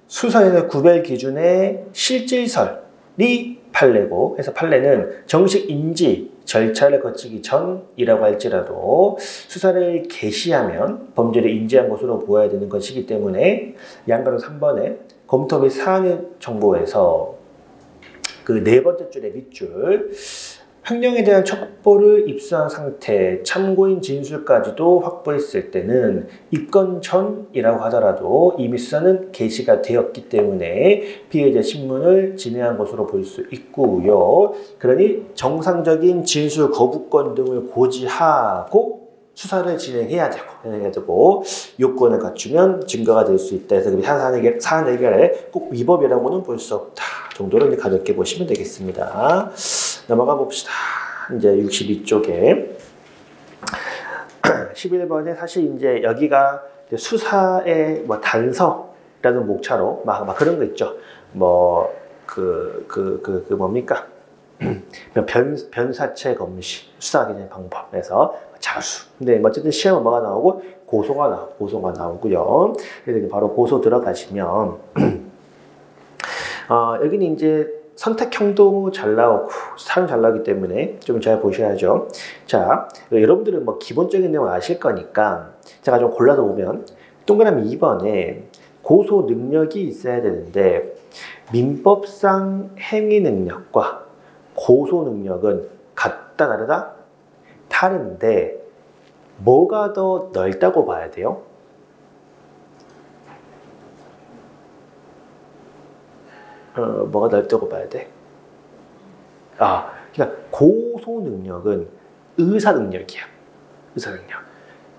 수사에서 구별 기준의 실질설이 판례고, 그래서 판례는 정식 인지 절차를 거치기 전이라고 할지라도 수사를 개시하면 범죄를 인지한 것으로 보아야 되는 것이기 때문에 양가로 3번에 검토 및 사항의 정보에서 그 네 번째 줄의 밑줄 횡령에 대한 첩보를 입수한 상태, 참고인 진술까지도 확보했을 때는 입건 전이라고 하더라도 이미 수사는 개시가 되었기 때문에 피해자 신문을 진행한 것으로 볼 수 있고요. 그러니 정상적인 진술 거부권 등을 고지하고 수사를 진행해야 되고 요건을 갖추면 증거가 될 수 있다. 그래서 사안 해결에 꼭 위법이라고는 볼 수 없다. 정도로 이제 가볍게 보시면 되겠습니다. 넘어가 봅시다. 이제 62쪽에 11번에 사실 이제 여기가 이제 수사의 뭐 단서라는 목차로 막 그런 거 있죠. 뭐 뭡니까? 변사체 검시, 수사 기능 방법에서 자수. 근데 어쨌든 시험은 뭐가 나오고 고소가 나오고요. 그래서 바로 고소 들어가시면 여기는 이제 선택형도 잘 나오고 사람 잘 나오기 때문에 좀 잘 보셔야죠. 자, 여러분들은 뭐 기본적인 내용 아실 거니까 제가 좀 골라서 보면 동그라미 2번에 고소 능력이 있어야 되는데 민법상 행위 능력과 고소 능력은 같다 다르다? 다른데 뭐가 더 넓다고 봐야 돼요? 뭐가 넓다고 봐야 돼? 그러니까 고소 능력은 의사 능력이야. 의사 능력.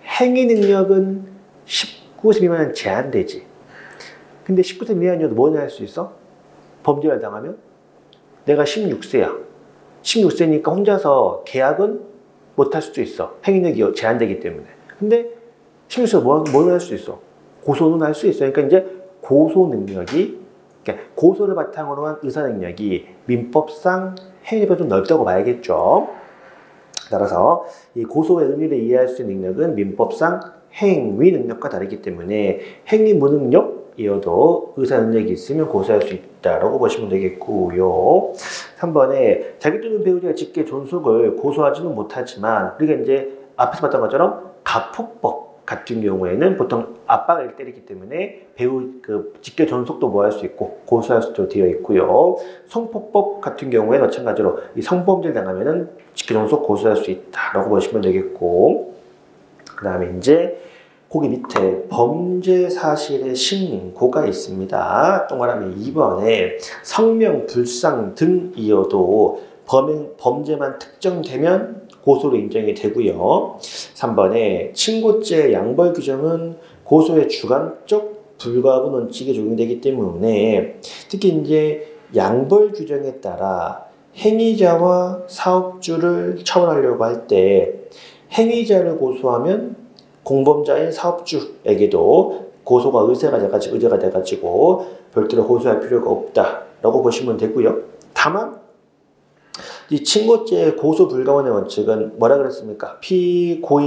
행위 능력은 19세 미만은 제한되지. 근데 19세 미만이어도 뭐냐 할 수 있어? 범죄를 당하면? 내가 16세야. 16세니까 혼자서 계약은 못 할 수도 있어. 행위력이 제한되기 때문에. 근데 16세가 뭐는 할 수 있어? 고소는 할 수 있어. 그러니까 이제 고소 능력이, 그러니까 고소를 바탕으로 한 의사 능력이 민법상 행위력이 좀 넓다고 봐야겠죠. 따라서 이 고소의 의미를 이해할 수 있는 능력은 민법상 행위 능력과 다르기 때문에 행위 무능력이어도 의사 능력이 있으면 고소할 수 있다라고 보시면 되겠고요. 3번에 자기 또는 배우자의 직계 존속을 고소하지는 못하지만 우리가 이제 앞에서 봤던 것처럼 가폭법 같은 경우에는 보통 아빠가 때리기 때문에 직계 존속도 뭐 할 수 있고 고소할 수도 되어 있고요. 성폭법 같은 경우에 마찬가지로 이 성범죄를 당하면은 직계 존속 고소할 수 있다라고 보시면 되겠고, 그 다음에 이제 거기 밑에 범죄 사실의 신고가 있습니다. 동그라미 2번에 성명, 불상 등이어도 범죄만 특정되면 고소로 인정이 되고요. 3번에 친고죄 양벌 규정은 고소의 주관적 불가분 원칙에 적용되기 때문에 특히 이제 양벌 규정에 따라 행위자와 사업주를 처벌하려고 할 때 행위자를 고소하면 공범자인 사업주에게도 고소가 의제가 돼가지고 별도로 고소할 필요가 없다라고 보시면 되고요. 다만 이 친고죄의 고소 불가원의 원칙은 뭐라 그랬습니까? 피의자에게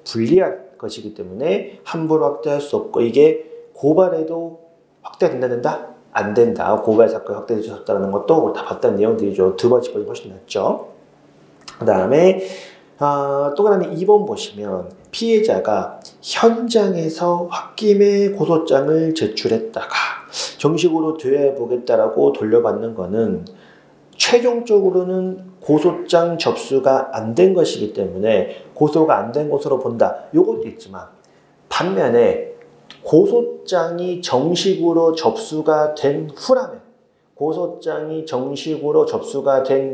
불리한 것이기 때문에 함부로 확대할 수 없고 이게 고발해도 확대된다? 안 된다. 고발 사건이 확대될 수 없다는 것도 다 봤다는 내용들이죠. 두 번 짚어보면 훨씬 낫죠. 그 다음에 동그라미 2번 보시면 피해자가 현장에서 홧김에 고소장을 제출했다가 정식으로 대여해보겠다라고 돌려받는 거는 최종적으로는 고소장 접수가 안 된 것이기 때문에 고소가 안 된 것으로 본다. 이것도 있지만 반면에 고소장이 정식으로 접수가 된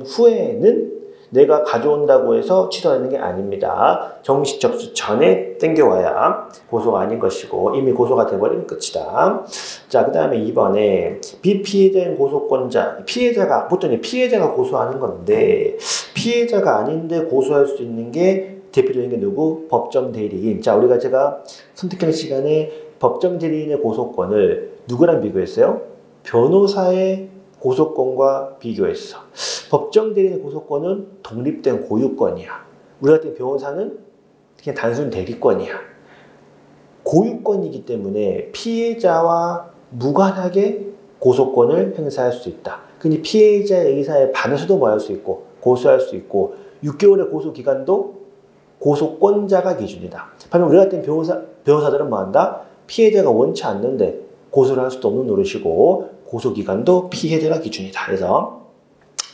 후에는 내가 가져온다고 해서 취소하는 게 아닙니다. 정식 접수 전에 땡겨와야 고소가 아닌 것이고 이미 고소가 돼버리면 끝이다. 자, 그 다음에 2번에 비피해자인 고소권자, 보통 피해자가 고소하는 건데 피해자가 아닌데 고소할 수 있는 게 대표적인 게 누구? 법정 대리인. 자, 제가 선택형 시간에 법정 대리인의 고소권을 누구랑 비교했어요? 변호사의 고소권과 비교했어. 법정 대리인의 고소권은 독립된 고유권이야. 우리 같은 변호사는 그냥 단순 대리권이야. 고유권이기 때문에 피해자와 무관하게 고소권을 행사할 수 있다. 근데 피해자의 의사에 반해서도 뭐 할 수 있고 고소할 수 있고 6개월의 고소 기간도 고소권자가 기준이다. 반면 우리 같은 변호사들은 뭐 한다? 피해자가 원치 않는데 고소를 할 수도 없는 노릇이고 고소기간도 피해자가 기준이다. 그래서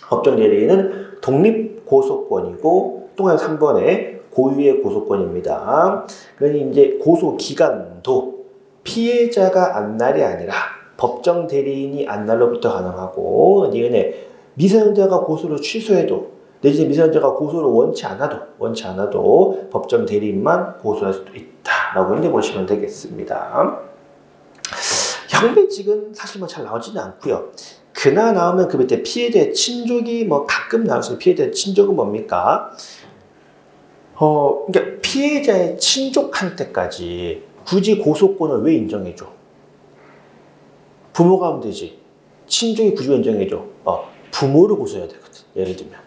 법정 대리인은 독립고소권이고 또 하나 3번에 고유의 고소권입니다. 그러니 이제 고소 기간도 피해자가 안날이 아니라 법정 대리인이 안날로부터 가능하고 이거는 미성년자가 고소를 취소해도 내지는 미성년자가 고소를 원치 않아도 법정 대리인만 고소할 수도 있다라고 이제 보시면 되겠습니다. 형배직은 사실 뭐 잘 나오지는 않고요. 그나 나오면 그 밑에 피해자의 친족이 뭐 가끔 나오시는 피해자의 친족은 뭡니까? 그러니까 피해자의 친족한테까지 굳이 고소권을 왜 인정해줘? 부모가 하면 되지. 친족이 굳이 왜 인정해줘? 부모를 고소해야 되거든. 예를 들면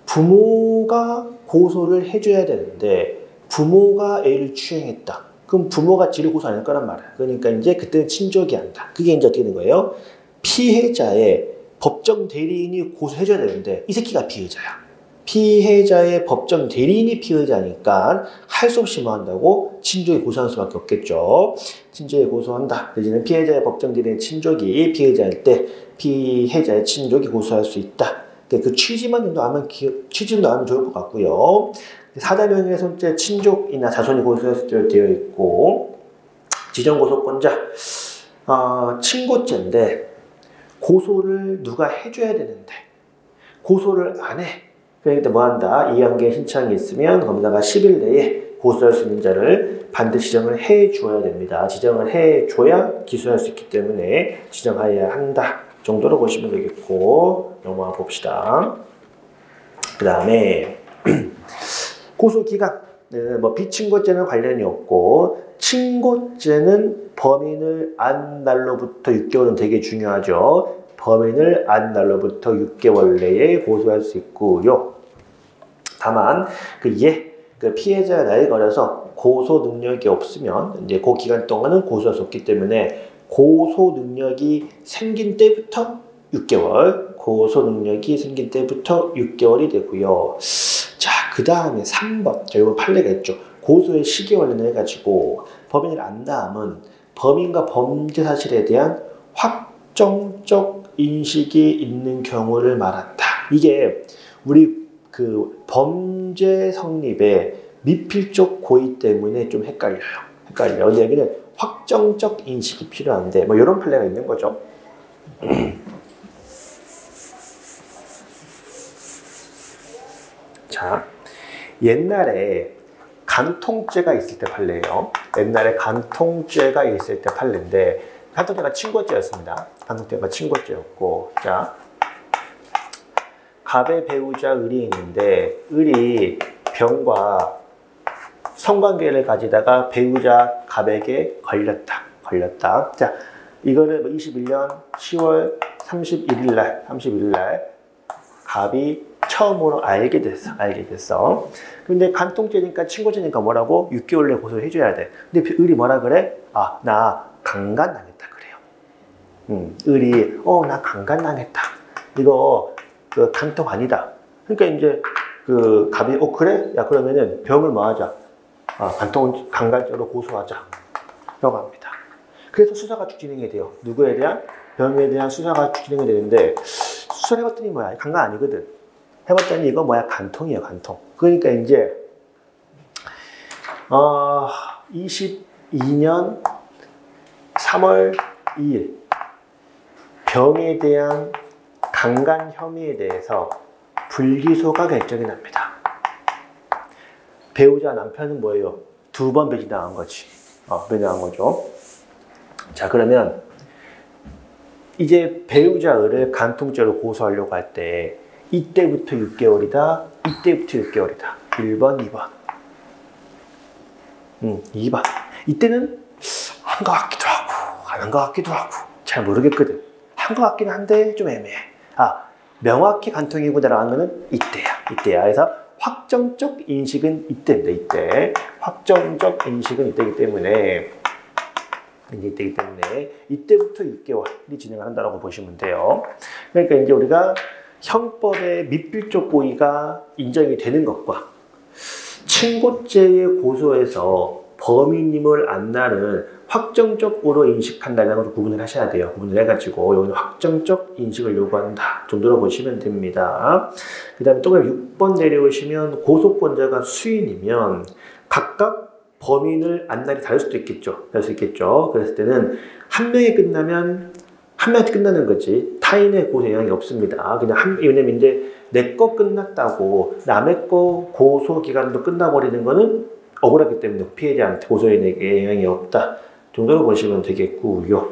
부모가 고소를 해줘야 되는데 부모가 애를 추행했다. 그럼 부모가 지를 고소 안 할 거란 말이야. 그러니까 이제 그때는 친족이 한다. 그게 이제 어떻게 되는 거예요? 피해자의 법정 대리인이 고소해줘야 되는데 이 새끼가 피해자야. 피해자의 법정 대리인이 피해자니까 할 수 없이 뭐 한다고? 친족이 고소할 수밖에 없겠죠. 친족이 고소한다. 내지는 피해자의 법정 대리인 친족이 피해자일 때 피해자의 친족이 고소할 수 있다. 그 취지만 나오면 좋을 것 같고요. 사자명의 손재 친족이나 자손이 고소할 수 되어 있고 지정고소권자 친고죄인데 고소를 누가 해줘야 되는데 고소를 안 해. 그러니까 뭐 한다? 이의한개 신청이 있으면 검사가 10일 내에 고소할 수 있는 자를 반드시 지정을 해줘야 됩니다. 지정을 해줘야 기소할 수 있기 때문에 지정해야 한다 정도로 보시면 되겠고 넘어가 봅시다. 그 다음에 고소기간 뭐 비친고죄는 관련이 없고 친고죄는 범인을 안 날로부터 6개월은 되게 중요하죠. 범인을 안 날로부터 6개월 내에 고소할 수 있고요. 다만 그 피해자가 나이가 어려서 고소 능력이 없으면 이제 그 기간 동안은 고소할 수 없기 때문에 고소 능력이 생긴 때부터 6개월, 고소 능력이 생긴 때부터 6개월이 되고요. 자, 그 다음에 3번. 자, 이거 판례가 있죠. 고소의 시기 관련해 가지고 범인을 안다 하면 범인과 범죄 사실에 대한 확정적 인식이 있는 경우를 말한다. 이게 우리 그 범죄 성립의 미필적 고의 때문에 좀 헷갈려요. 근데 여기는 확정적 인식이 필요한데 뭐 이런 판례가 있는 거죠. 자, 옛날에 간통죄가 있을 때 판례예요. 옛날에 간통죄가 있을 때 판례인데 간통죄가 친고죄였습니다. 간통죄가 친고죄였고, 자, 갑의 배우자 을이 있는데 을이 병과 성관계를 가지다가 배우자 갑에게 걸렸다. 자, 이거를 21년 10월 31일 날 갑이 처음으로 알게 됐어. 근데 간통죄니까 친고죄니까 뭐라고? 6개월 내에 고소를 해줘야 돼. 근데 을이 뭐라 그래? 나 강간당했다 그래요. 을이 나 강간당했다. 이거 그 간통 아니다. 그러니까 이제 그 갑이 그래? 야 그러면은 병을 뭐 하자? 강간죄로 고소하자. 라고 합니다. 그래서 수사가 쭉 진행이 돼요. 누구에 대한? 병에 대한 수사가 쭉 진행이 되는데 수사를 해봤더니 뭐야? 강간 아니거든. 해봤더니 이거 뭐야? 간통이에요, 간통. 그러니까 이제 22년 3월 2일 병에 대한 강간 혐의에 대해서 불기소가 결정이 납니다. 배우자 남편은 뭐예요? 2번 배신당한 거지. 배신당한 거죠. 자, 그러면 이제 배우자 을을 간통죄로 고소하려고 할 때 이때부터 6개월이다. 이때부터 6개월이다. 1번, 2번. 2번. 이때는 한 것 같기도 하고 안 한 것 같기도 하고 잘 모르겠거든. 한 것 같긴 한데 좀 애매해. 명확히 간통이고 나라는 거는 이때야. 그래서 확정적 인식은 이때입니다. 이때. 확정적 인식은 이때이기 때문에 이때부터 6개월이 진행을 한다고 보시면 돼요. 그러니까 이제 우리가 형법의 미필적 고의가 인정이 되는 것과 친고죄의 고소에서 범인임을 안다는 확정적으로 인식한다는 걸 구분을 하셔야 돼요. 구분을 해가지고 이건 확정적 인식을 요구한다 정도로 보시면 됩니다. 그 다음에 또 6번 내려오시면 고소권자가 수인이면 각각 범인을 안날이 다를 수도 있겠죠. 다를 수 있겠죠. 그랬을 때는 한 명이 끝나면 한 명한테 끝나는 거지 타인의 고소 영향이 없습니다. 그냥 왜냐면 이제 내 거 끝났다고 남의 거 고소 기간도 끝나버리는 거는 억울하기 때문에 피해자한테 고소인에게 영향이 없다 정도로 보시면 되겠고요.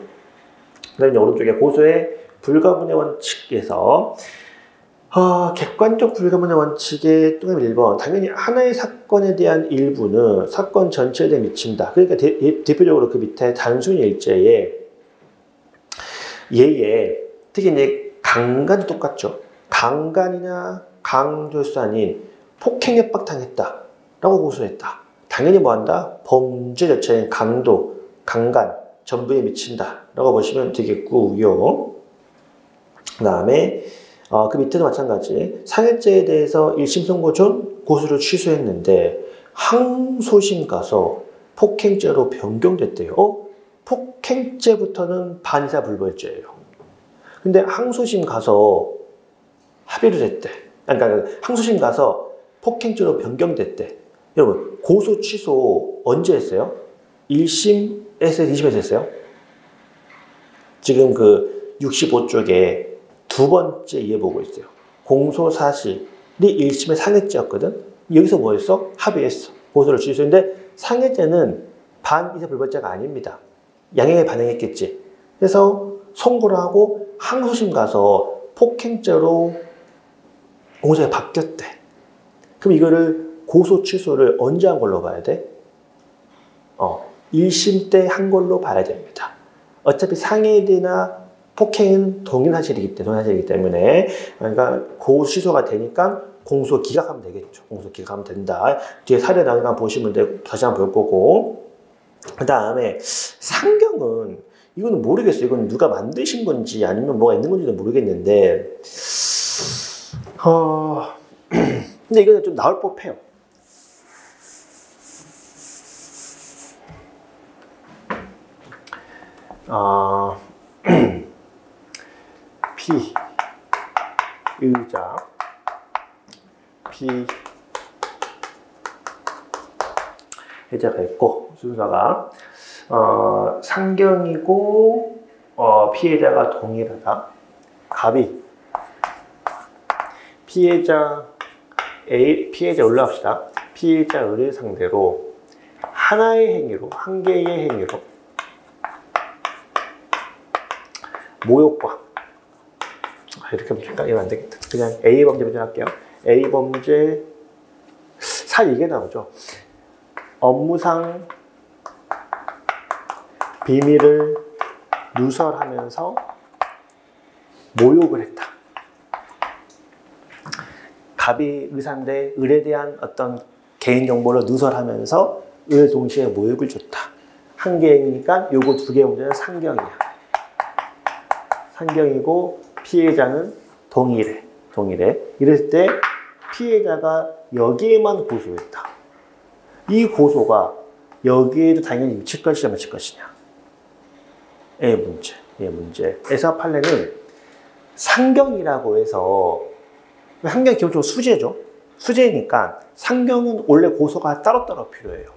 그 다음에 오른쪽에 고소의 불가분의 원칙에서 객관적 불가분의 원칙의 또 1번 당연히 하나의 사건에 대한 일부는 사건 전체에 대해 미친다. 그러니까 대표적으로 그 밑에 단순 일제에 예에 특히 이제 강간이 똑같죠. 강간이나 강조수단인 폭행 협박당했다 라고 고소했다. 당연히 뭐한다? 범죄 자체의 강도, 강간, 전부에 미친다 라고 보시면 되겠고요. 그 다음에 그 밑에도 마찬가지 상해죄에 대해서 1심 선고 전 고소를 취소했는데 항소심 가서 폭행죄로 변경됐대요. 폭행죄부터는 반의사 불벌죄예요. 근데 항소심 가서 합의를 했대. 그러니까 항소심 가서 폭행죄로 변경됐대. 여러분 고소 취소 언제 했어요? 1심에서 2심에서 했어요? 지금 그 65쪽에 두 번째 이해 보고 있어요. 공소사실이 1심의 상해죄였거든. 여기서 뭐 했어? 합의했어. 고소를 취소했는데 상해죄는 반의사 불벌죄가 아닙니다. 양형에 반영했겠지. 그래서 선고를 하고 항소심 가서 폭행죄로 공소가 바뀌었대. 그럼 이거를 고소 취소를 언제 한 걸로 봐야 돼? 1심 때 한 걸로 봐야 됩니다. 어차피 상해나 폭행은 동일 사실이기 때문에 그러니까 고소 취소가 되니까 공소 기각하면 되겠죠. 공소 기각하면 된다. 뒤에 사례 나오면 보시면 되고 다시 한번 볼 거고. 그 다음에 상경은 이거는 모르겠어요. 이건 누가 만드신 건지 아니면 뭐가 있는 건지도 모르겠는데 근데 이거는 좀 나올 법해요. 피의자 피해자가 있고 순서가 상경이고 피해자가 동일하다. 갑이 피해자 올라갑시다. 피해자 을을 상대로 하나의 행위로 한 개의 행위로 모욕과 이렇게 하면 이러면 안 되겠다. 그냥 A 범죄 할게요. A 범죄 이게 나오죠. 업무상 비밀을 누설하면서 모욕을 했다. 갑이 의사인데 을에 대한 어떤 개인정보를 누설하면서 을 동시에 모욕을 줬다. 한 개이니까 요거 두 개 문제는 상경이야. 상경이고 피해자는 동일해. 이럴 때 피해자가 여기에만 고소했다. 이 고소가 여기에도 당연히 미칠 것이냐 마칠 것이냐. 의 문제에서 판례는 상경이라고 해서 상경이 기본적으로 수재죠. 수재니까 상경은 원래 고소가 따로따로 필요해요.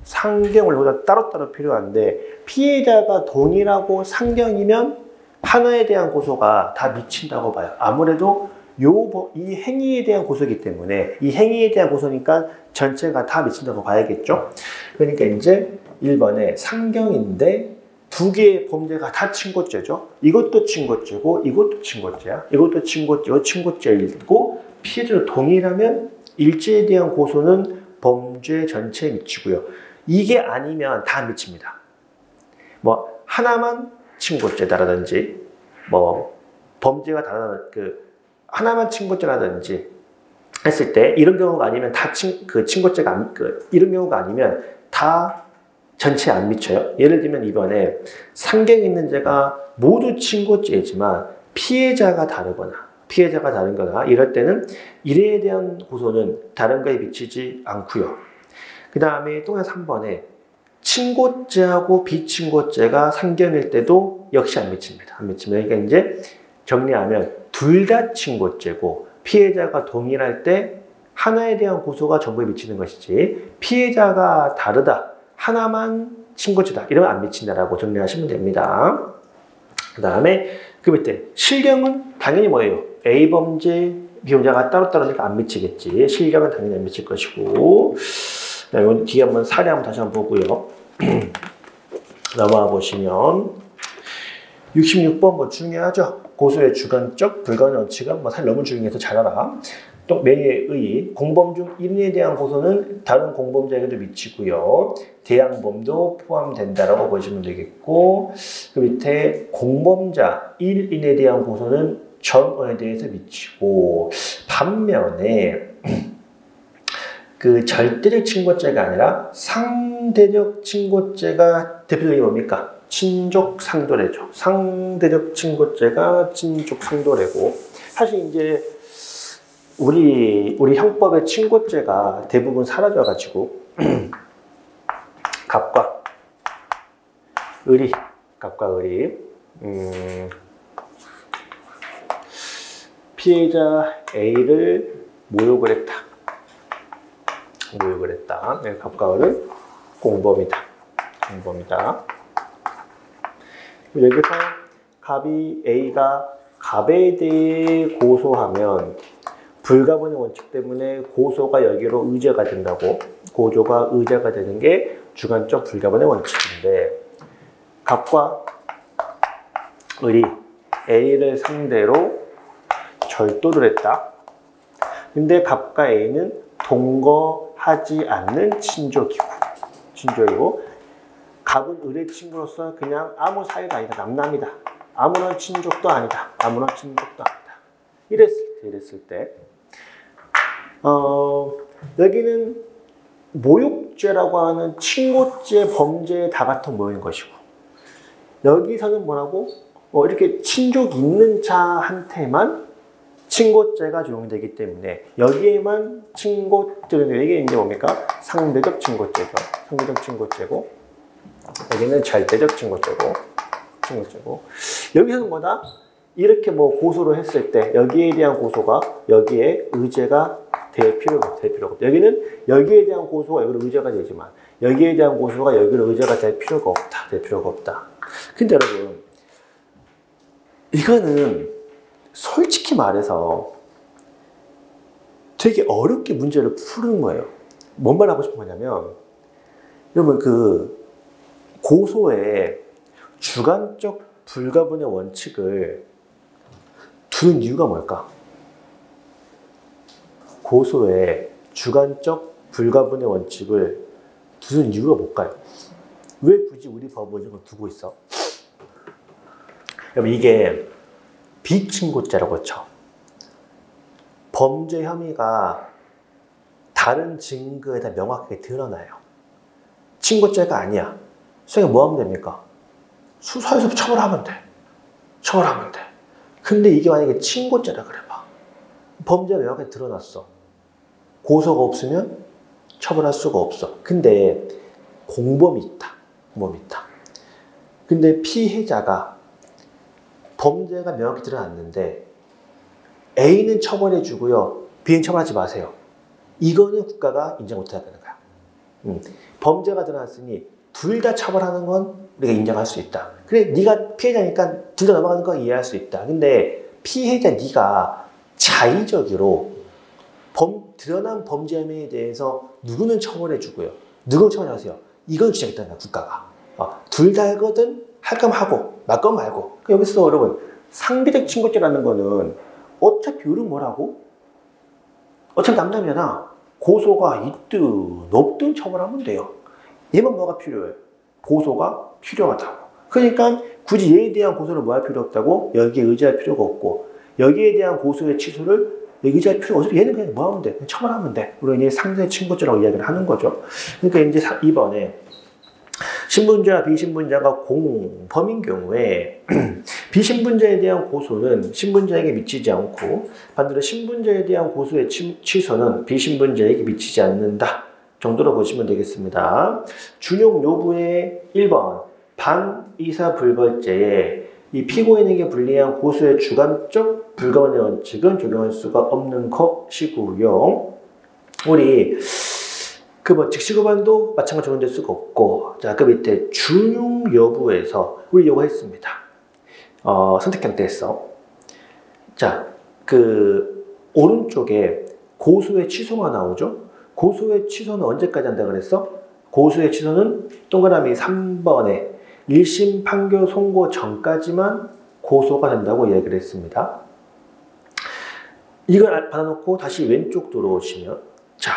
상경 원래 고소가 따로따로 필요한데 피해자가 동일하고 상경이면 하나에 대한 고소가 다 미친다고 봐요. 아무래도 이 행위에 대한 고소이기 때문에 이 행위에 대한 고소니까 전체가 다 미친다고 봐야겠죠. 그러니까 이제 1번에 상경인데 두 개의 범죄가 다 친고죄죠. 이것도 친고죄고 이것도 친고죄야. 이것도 친고죄이고 피해자도 동일하면 일제에 대한 고소는 범죄 전체에 미치고요. 이게 아니면 다 미칩니다. 뭐 하나만 친고죄다라든지 뭐 범죄가 하나만 친고죄라든지 했을 때 이런 경우가 아니면 다 친고죄가 이런 경우가 아니면 다 전체에 안 미쳐요. 예를 들면 이번에 상경이 있는 죄가 모두 친고죄이지만 피해자가 다르거나 이럴 때는 이래에 대한 고소는 다른 거에 미치지 않고요. 그 다음에 또 3번에 친고죄하고 비친고죄가 상견일 때도 역시 안 미칩니다. 안 미칩니다. 그러니까 이제 정리하면 둘 다 친고죄고 피해자가 동일할 때 하나에 대한 고소가 전부에 미치는 것이지 피해자가 다르다. 하나만 친고죄다. 이러면 안 미친다라고 정리하시면 됩니다. 그 다음에 그 밑에 실경은 당연히 뭐예요? A 범죄, B 범죄가 따로따로니까 안 미치겠지. 실경은 당연히 안 미칠 것이고 이건 뒤에 한번 사례 한번 다시 한번 보고요. 넘어와 보시면 66번 뭐 중요하죠. 고소의 주관적 불가능 원칙은 뭐 사실 너무 중요해서 잘 알아. 또 매의 의 공범 중 1인에 대한 고소는 다른 공범자에게도 미치고요. 대항범도 포함된다라고 보시면 되겠고 그 밑에 공범자 1인에 대한 고소는 전원에 대해서 미치고 반면에 그 절대적 친고죄가 아니라 상대적 친고죄가 대표적인 뭡니까? 친족 상도례죠. 상대적 친고죄가 친족 상도례고 사실 이제 우리 형법의 친고죄가 대부분 사라져가지고 갑과 의리 피해자 A를 모욕을 했다. 갑과 의를 공범이다. 여기서 갑이 A가 갑에 대해 고소하면 불가분의 원칙 때문에 고소가 여기로 의제가 된다고. 고소가 의제가 되는 게 주관적 불가분의 원칙인데 갑과 을이 A를 상대로 절도를 했다. 근데 갑과 A는 동거하지 않는 친족이고 갑은 을의 친구로서 그냥 아무 사이가 아니다. 남남이다. 아무런 친족도 아니다. 이랬을 때 여기는 모욕죄라고 하는 친고죄 범죄에 다 같은 모형인 것이고 여기서는 뭐라고? 이렇게 친족 있는 자한테만 친고죄가 적용되기 때문에 여기에만 친고죄가 이게 이제 뭡니까? 상대적 친고죄죠. 친고죄고 여기는 절대적 친고죄고 여기서는 뭐다? 이렇게 뭐 고소를 했을 때 여기에 대한 고소가 여기에 의제가 될 필요가 없다. 여기는 여기에 대한 고소가 여기로 의제가 되지만 여기에 대한 고소가 여기로 의제가 될 필요가 없다. 근데 여러분 이거는 솔직히 말해서 되게 어렵게 문제를 푸는 거예요. 뭔 말 하고 싶은 거냐면 여러분 그 고소의 주관적 불가분의 원칙을 두는 이유가 뭘까? 고소의 주관적 불가분의 원칙을 두는 이유가 뭘까요? 왜 굳이 우리 법은 이걸 두고 있어? 여러분 이게 비친고죄라고 했죠. 범죄 혐의가 다른 증거에다 명확하게 드러나요. 친고죄가 아니야. 선생님 뭐 하면 됩니까? 수사에서 처벌하면 돼. 근데 이게 만약에 친고죄라 그래봐. 범죄가 명확하게 드러났어. 고소가 없으면 처벌할 수가 없어. 근데 공범이 있다. 근데 피해자가 범죄가 명확히 드러났는데 A는 처벌해주고요. B는 처벌하지 마세요. 이거는 국가가 인정 못해야 되는 거야. 범죄가 드러났으니 둘 다 처벌하는 건 우리가 인정할 수 있다. 그래, 네가 피해자니까 둘 다 넘어가는 건 이해할 수 있다. 근데 피해자 네가 자의적으로 드러난 범죄 혐의에 대해서 누구는 처벌해주고요. 누구는 처벌하세요. 이건 주장했다는 거야, 국가가. 둘 다 하거든 할 거면 하고 말 거면 말고. 여기서 여러분 상대적 친고죄라는 거는 어차피 우리는 뭐라고? 어차피 남남이잖아. 고소가 있든 없든 처벌하면 돼요. 얘만 뭐가 필요해? 고소가 필요하다고. 그러니까 굳이 얘에 대한 고소를 뭐 할 필요 없다고? 여기에 의지할 필요가 없고 여기에 대한 고소의 취소를 의지할 필요가 없어. 얘는 그냥 뭐 하면 돼? 그냥 처벌하면 돼. 우리가 이제 상대 친고죄라고 이야기를 하는 거죠. 그러니까 이제 2번에 신분자와 비신분자가 공범인 경우에 비신분자에 대한 고소는 신분자에게 미치지 않고 반대로 신분자에 대한 고소의 취소는 비신분자에게 미치지 않는다 정도로 보시면 되겠습니다. 준용 요부의 1번 반의사불벌죄에 이 피고인에게 불리한 고소의 주관적 불가분의 원칙은 적용할 수가 없는 것이고요. 우리 그 뭐 즉시고반도 마찬가지로 적용될 수가 없고, 자, 그 밑에 준용 여부에서 우리 요거 했습니다. 선택형 때 했어. 자, 그 오른쪽에 고소의 취소가 나오죠. 고소의 취소는 언제까지 한다 그랬어? 고소의 취소는 동그라미 3번에 1심 판결 선고 전까지만 고소가 된다고 이야기를 했습니다. 이걸 받아놓고 다시 왼쪽 들어오시면, 자,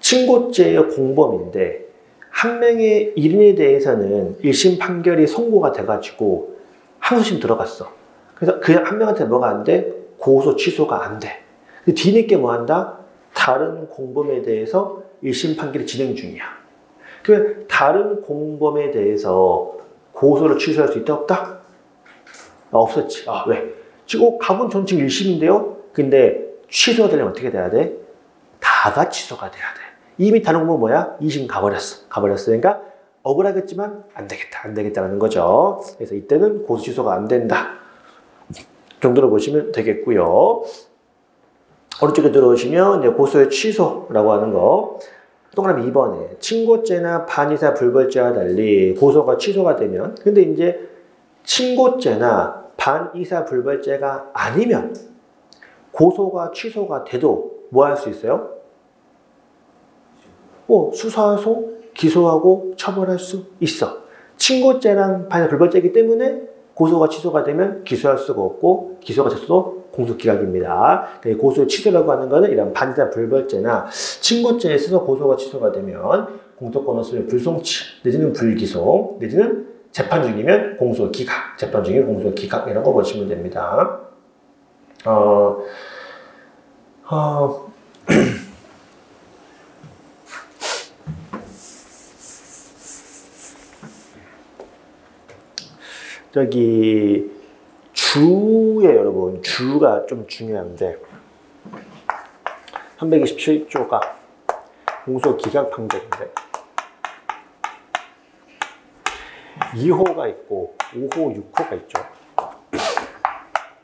친고죄의 공범인데 한 명의 일인에 대해서는 1심 판결이 선고가 돼가지고 항소심 들어갔어. 그래서 그 한 명한테 뭐가 안 돼? 고소 취소가 안 돼. 뒤늦게 뭐 한다? 다른 공범에 대해서 1심 판결이 진행 중이야. 그러면 다른 공범에 대해서 고소를 취소할 수 있다 없다? 없었지. 왜? 지금 가군 전칙 1심인데요. 근데 취소가 되려면 어떻게 돼야 돼? 다가 취소가 돼야 돼. 이미 다른 공범 뭐야? 2심 가버렸어. 그러니까 억울하겠지만 안 되겠다라는 거죠. 그래서 이때는 고소 취소가 안 된다 정도로 보시면 되겠고요. 오른쪽에 들어오시면 이제 고소의 취소라고 하는 거, 동그라미 2번에 친고죄나 반의사 불벌죄와 달리 고소가 취소가 되면, 근데 이제 친고죄나 반의사 불벌죄가 아니면 고소가 취소가 돼도 뭐 할 수 있어요? 수사소 기소하고 처벌할 수 있어. 친고죄랑 반의사 불벌죄이기 때문에 고소가 취소가 되면 기소할 수가 없고, 기소가 됐어도 공소기각입니다. 고소의 취소라고 하는 것은 이런 반의사 불벌죄나 친고죄에 있어서 고소가 취소가 되면 공소권 없으면 불송치 내지는 불기소 내지는 재판 중이면 공소기각, 재판 중이면 공소기각 이런 거 보시면 됩니다. 저기 주에 여러분, 주가 좀 중요한데 327조가 공소기각 판결인데 2호가 있고 5호, 6호가 있죠.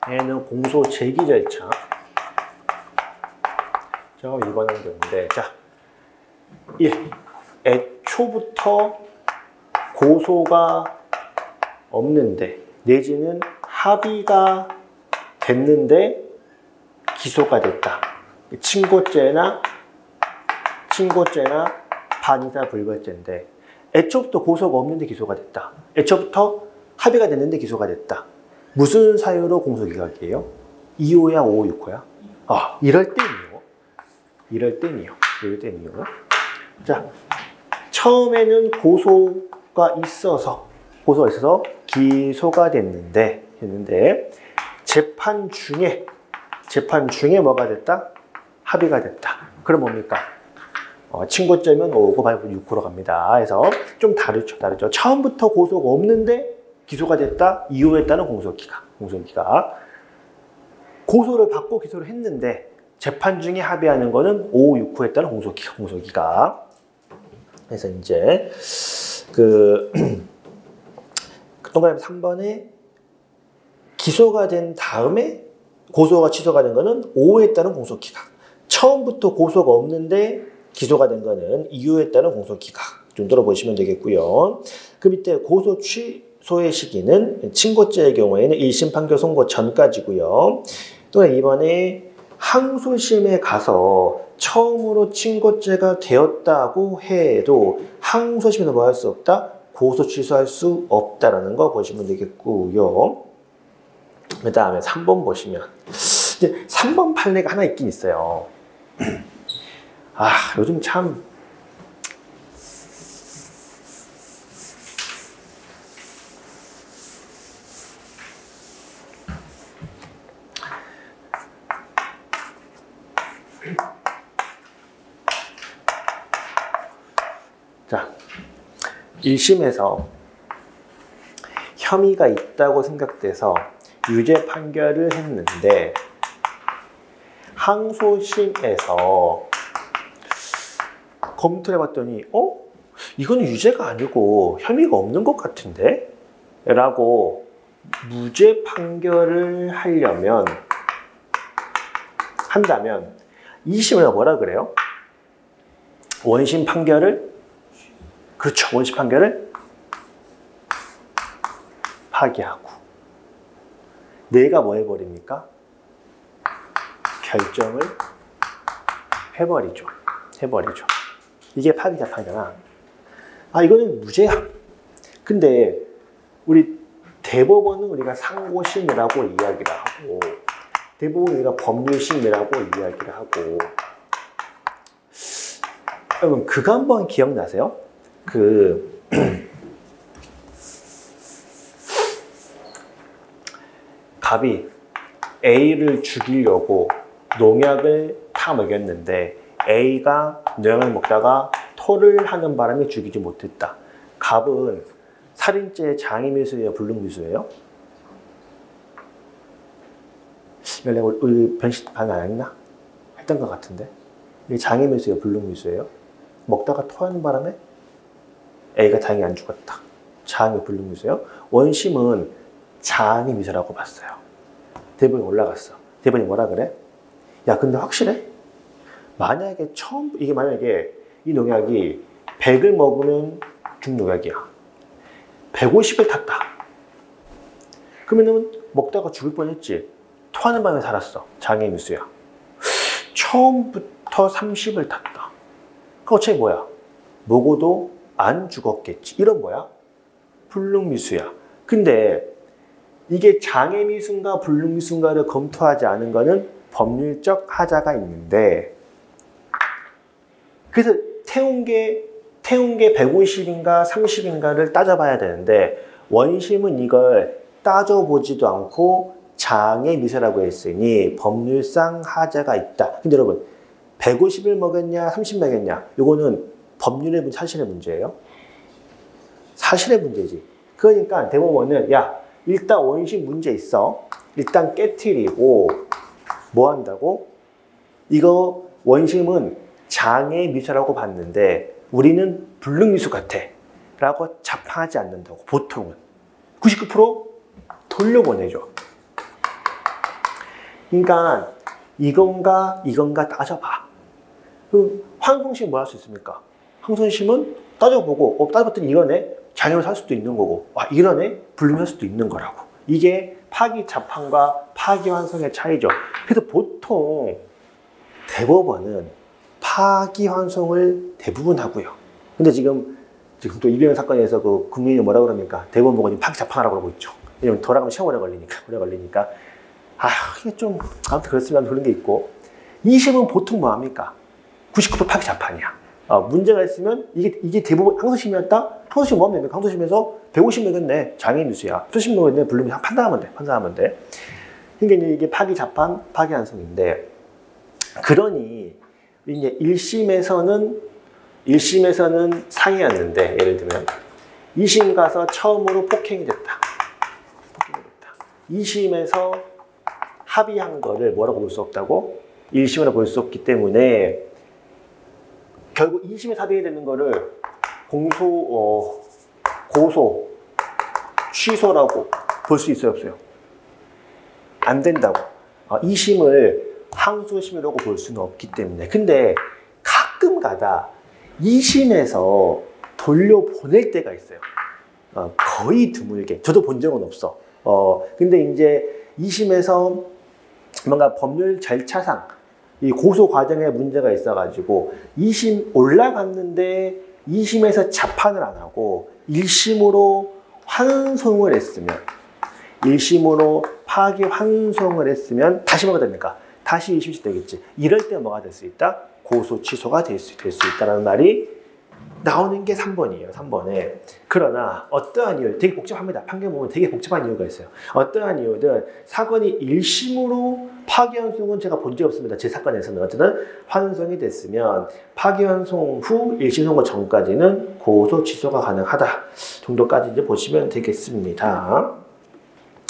얘는 공소 제기 절차. 저 이거는 되는데, 자, 1. 애초부터 고소가 없는데 내지는 합의가 됐는데 기소가 됐다. 친고죄나 반의사 불벌죄인데 애초부터 고소가 없는데 기소가 됐다. 애초부터 합의가 됐는데 기소가 됐다. 무슨 사유로 공소기각이에요? 2호야, 5호, 6호야? 이럴 땐이요. 자, 처음에는 고소가 있어서 기소가 됐는데 재판 중에 뭐가 됐다? 합의가 됐다. 그럼 뭡니까? 친고죄면 5고 반의사 6호로 갑니다. 그래서 좀 다르죠. 처음부터 고소가 없는데 기소가 됐다. 2호에 따른 공소기각. 고소를 받고 기소를 했는데 재판 중에 합의하는 거는 5, 6호에 따른 공소기각. 그래서 이제 동그라미 3번에 기소가 된 다음에 고소가 취소가 된 거는 5호에 따른 공소기각. 처음부터 고소가 없는데 기소가 된 거는 2호에 따른 공소기각 정도로 보시면 되겠고요. 그 밑에 고소 취소의 시기는 친고죄의 경우에는 1심 판결 선고 전까지고요. 또 이번에 항소심에 가서 처음으로 친고죄가 되었다고 해도 항소심에서 뭐 할 수 없다? 고소 취소할 수 없다라는 거 보시면 되겠고요. 그 다음에 3번 보시면 이제 3번 판례가 하나 있긴 있어요. 요즘 참 자, 1심에서 혐의가 있다고 생각돼서 유죄 판결을 했는데 항소심에서 검토를 해봤더니 이거는 유죄가 아니고 혐의가 없는 것 같은데? 라고 무죄 판결을 한다면 2심은 뭐라 그래요? 원심 판결을 그렇죠. 원심 판결을 파기하고 내가 뭐 해버립니까? 결정을 해버리죠. 이게 파기자판이잖아. 이거는 무죄야. 근데 우리 대법원은 우리가 상고심이라고 이야기를 하고 대법원은 우리가 법률심이라고 이야기를 하고 여러분 그거 한번 기억나세요? 갑이 A를 죽이려고 농약을 타먹였는데 A가 농약을 먹다가 토를 하는 바람에 죽이지 못했다. 갑은 살인죄 장의미수예요? 불능미수예요? 원래 우리 변신 반 안 했나? 했던 것 같은데 이게 장의미수예요? 불능미수예요? 먹다가 토하는 바람에 A가 다행히 안 죽었다. 장의 불능미수예요? 원심은 장의미수라고 봤어요. 대법원이 올라갔어. 대법원이 뭐라 그래? 야 근데 확실해? 만약에 만약에 이 농약이 100을 먹으면 중농약이야. 150을 탔다. 그러면은 먹다가 죽을 뻔했지. 토하는 바람에 살았어. 장애 미수야. 처음부터 30을 탔다. 그 어차피 뭐야? 먹어도 안 죽었겠지. 이런 뭐야? 불능미수야. 근데 이게 장애미수인가 불능미수인가를 검토하지 않은 거는 법률적 하자가 있는데 그래서 태운 게 150인가 30인가를 따져봐야 되는데 원심은 이걸 따져보지도 않고 장애미수라고 했으니 법률상 하자가 있다. 근데 여러분 150을 먹였냐 30 먹였냐 이거는 법률의 문제, 사실의 문제예요. 사실의 문제지. 그러니까 대법원은 야 일단 원심 문제 있어. 일단 깨트리고 뭐 한다고? 이거 원심은 장애미수라고 봤는데 우리는 불능미수 같아 라고 자판하지 않는다고. 보통은 99% 돌려보내죠. 그러니까 이건가 따져봐. 황송심 뭐 할 수 있습니까? 황송심은 따져보고 따져봤더니 이러네. 장애로 살 수도 있는 거고 이러네. 불능할 수도 있는 거라고. 이게 파기자판과 파기환송의 차이죠. 그래서 보통 대법원은 파기환송을 대부분 하고요. 근데 지금 또 이병헌 사건에서 그 국민이 뭐라 그럽니까? 대법원 보고 파기자판하라고 그러고 있죠. 왜냐면 돌아가면 시간 오래 걸리니까. 이게 좀 아무튼 그렇습니다. 그런 게 있고 2심은 보통 뭐 합니까? 99% 파기자판이야. 문제가 있으면 이게 대부분 항소심이었다? 항소심 뭐 하면 됩니까? 항소심에서 150 먹였네. 장애미수야. 수십 먹였네. 불능미수. 판단하면 돼. 그러니까 이게 파기자판, 파기환송인데 그러니 이제 1심에서는 상이었는데 예를 들면 2심 가서 처음으로 폭행이 됐다. 2심에서 합의한 거를 뭐라고 볼 수 없다고? 1심으로 볼 수 없기 때문에 결국 2심에 합의해야 되는 거를 고소, 취소라고 볼 수 있어요, 없어요? 안 된다고. 2심을 항소심이라고 볼 수는 없기 때문에. 근데 가끔 가다 2심에서 돌려보낼 때가 있어요. 거의 드물게. 저도 본 적은 없어. 근데 이제 2심에서 뭔가 법률 절차상 이 고소 과정에 문제가 있어가지고 2심 올라갔는데 2심에서 자판을 안 하고 1심으로 환송을 했으면 1심으로 파기환송을 했으면 다시 뭐가 됩니까? 다시 2심씩 되겠지. 이럴 때 뭐가 될 수 있다? 고소 취소가 될 수 있다는 말이 나오는 게 3번이에요. 3번에. 그러나 어떠한 이유, 되게 복잡합니다. 판결 보면 되게 복잡한 이유가 있어요. 어떠한 이유든 사건이 1심으로 파기환송은 제가 본 적이 없습니다. 제 사건에서는. 어쨌든 환송이 됐으면 파기환송 후 1심 선고 전까지는 고소 취소가 가능하다 정도까지 이제 보시면 되겠습니다.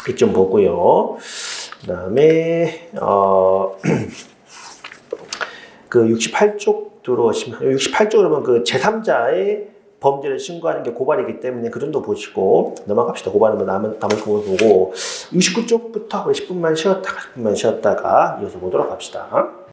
이점 보고요. 그 다음에 그 68쪽 들어오시면 68쪽 그러면 그 제3자의 범죄를 신고하는 게 고발이기 때문에 그 정도 보시고 넘어갑시다. 고발은 남은 부분 보고 69쪽부터 10분만 쉬었다가 이어서 보도록 합시다.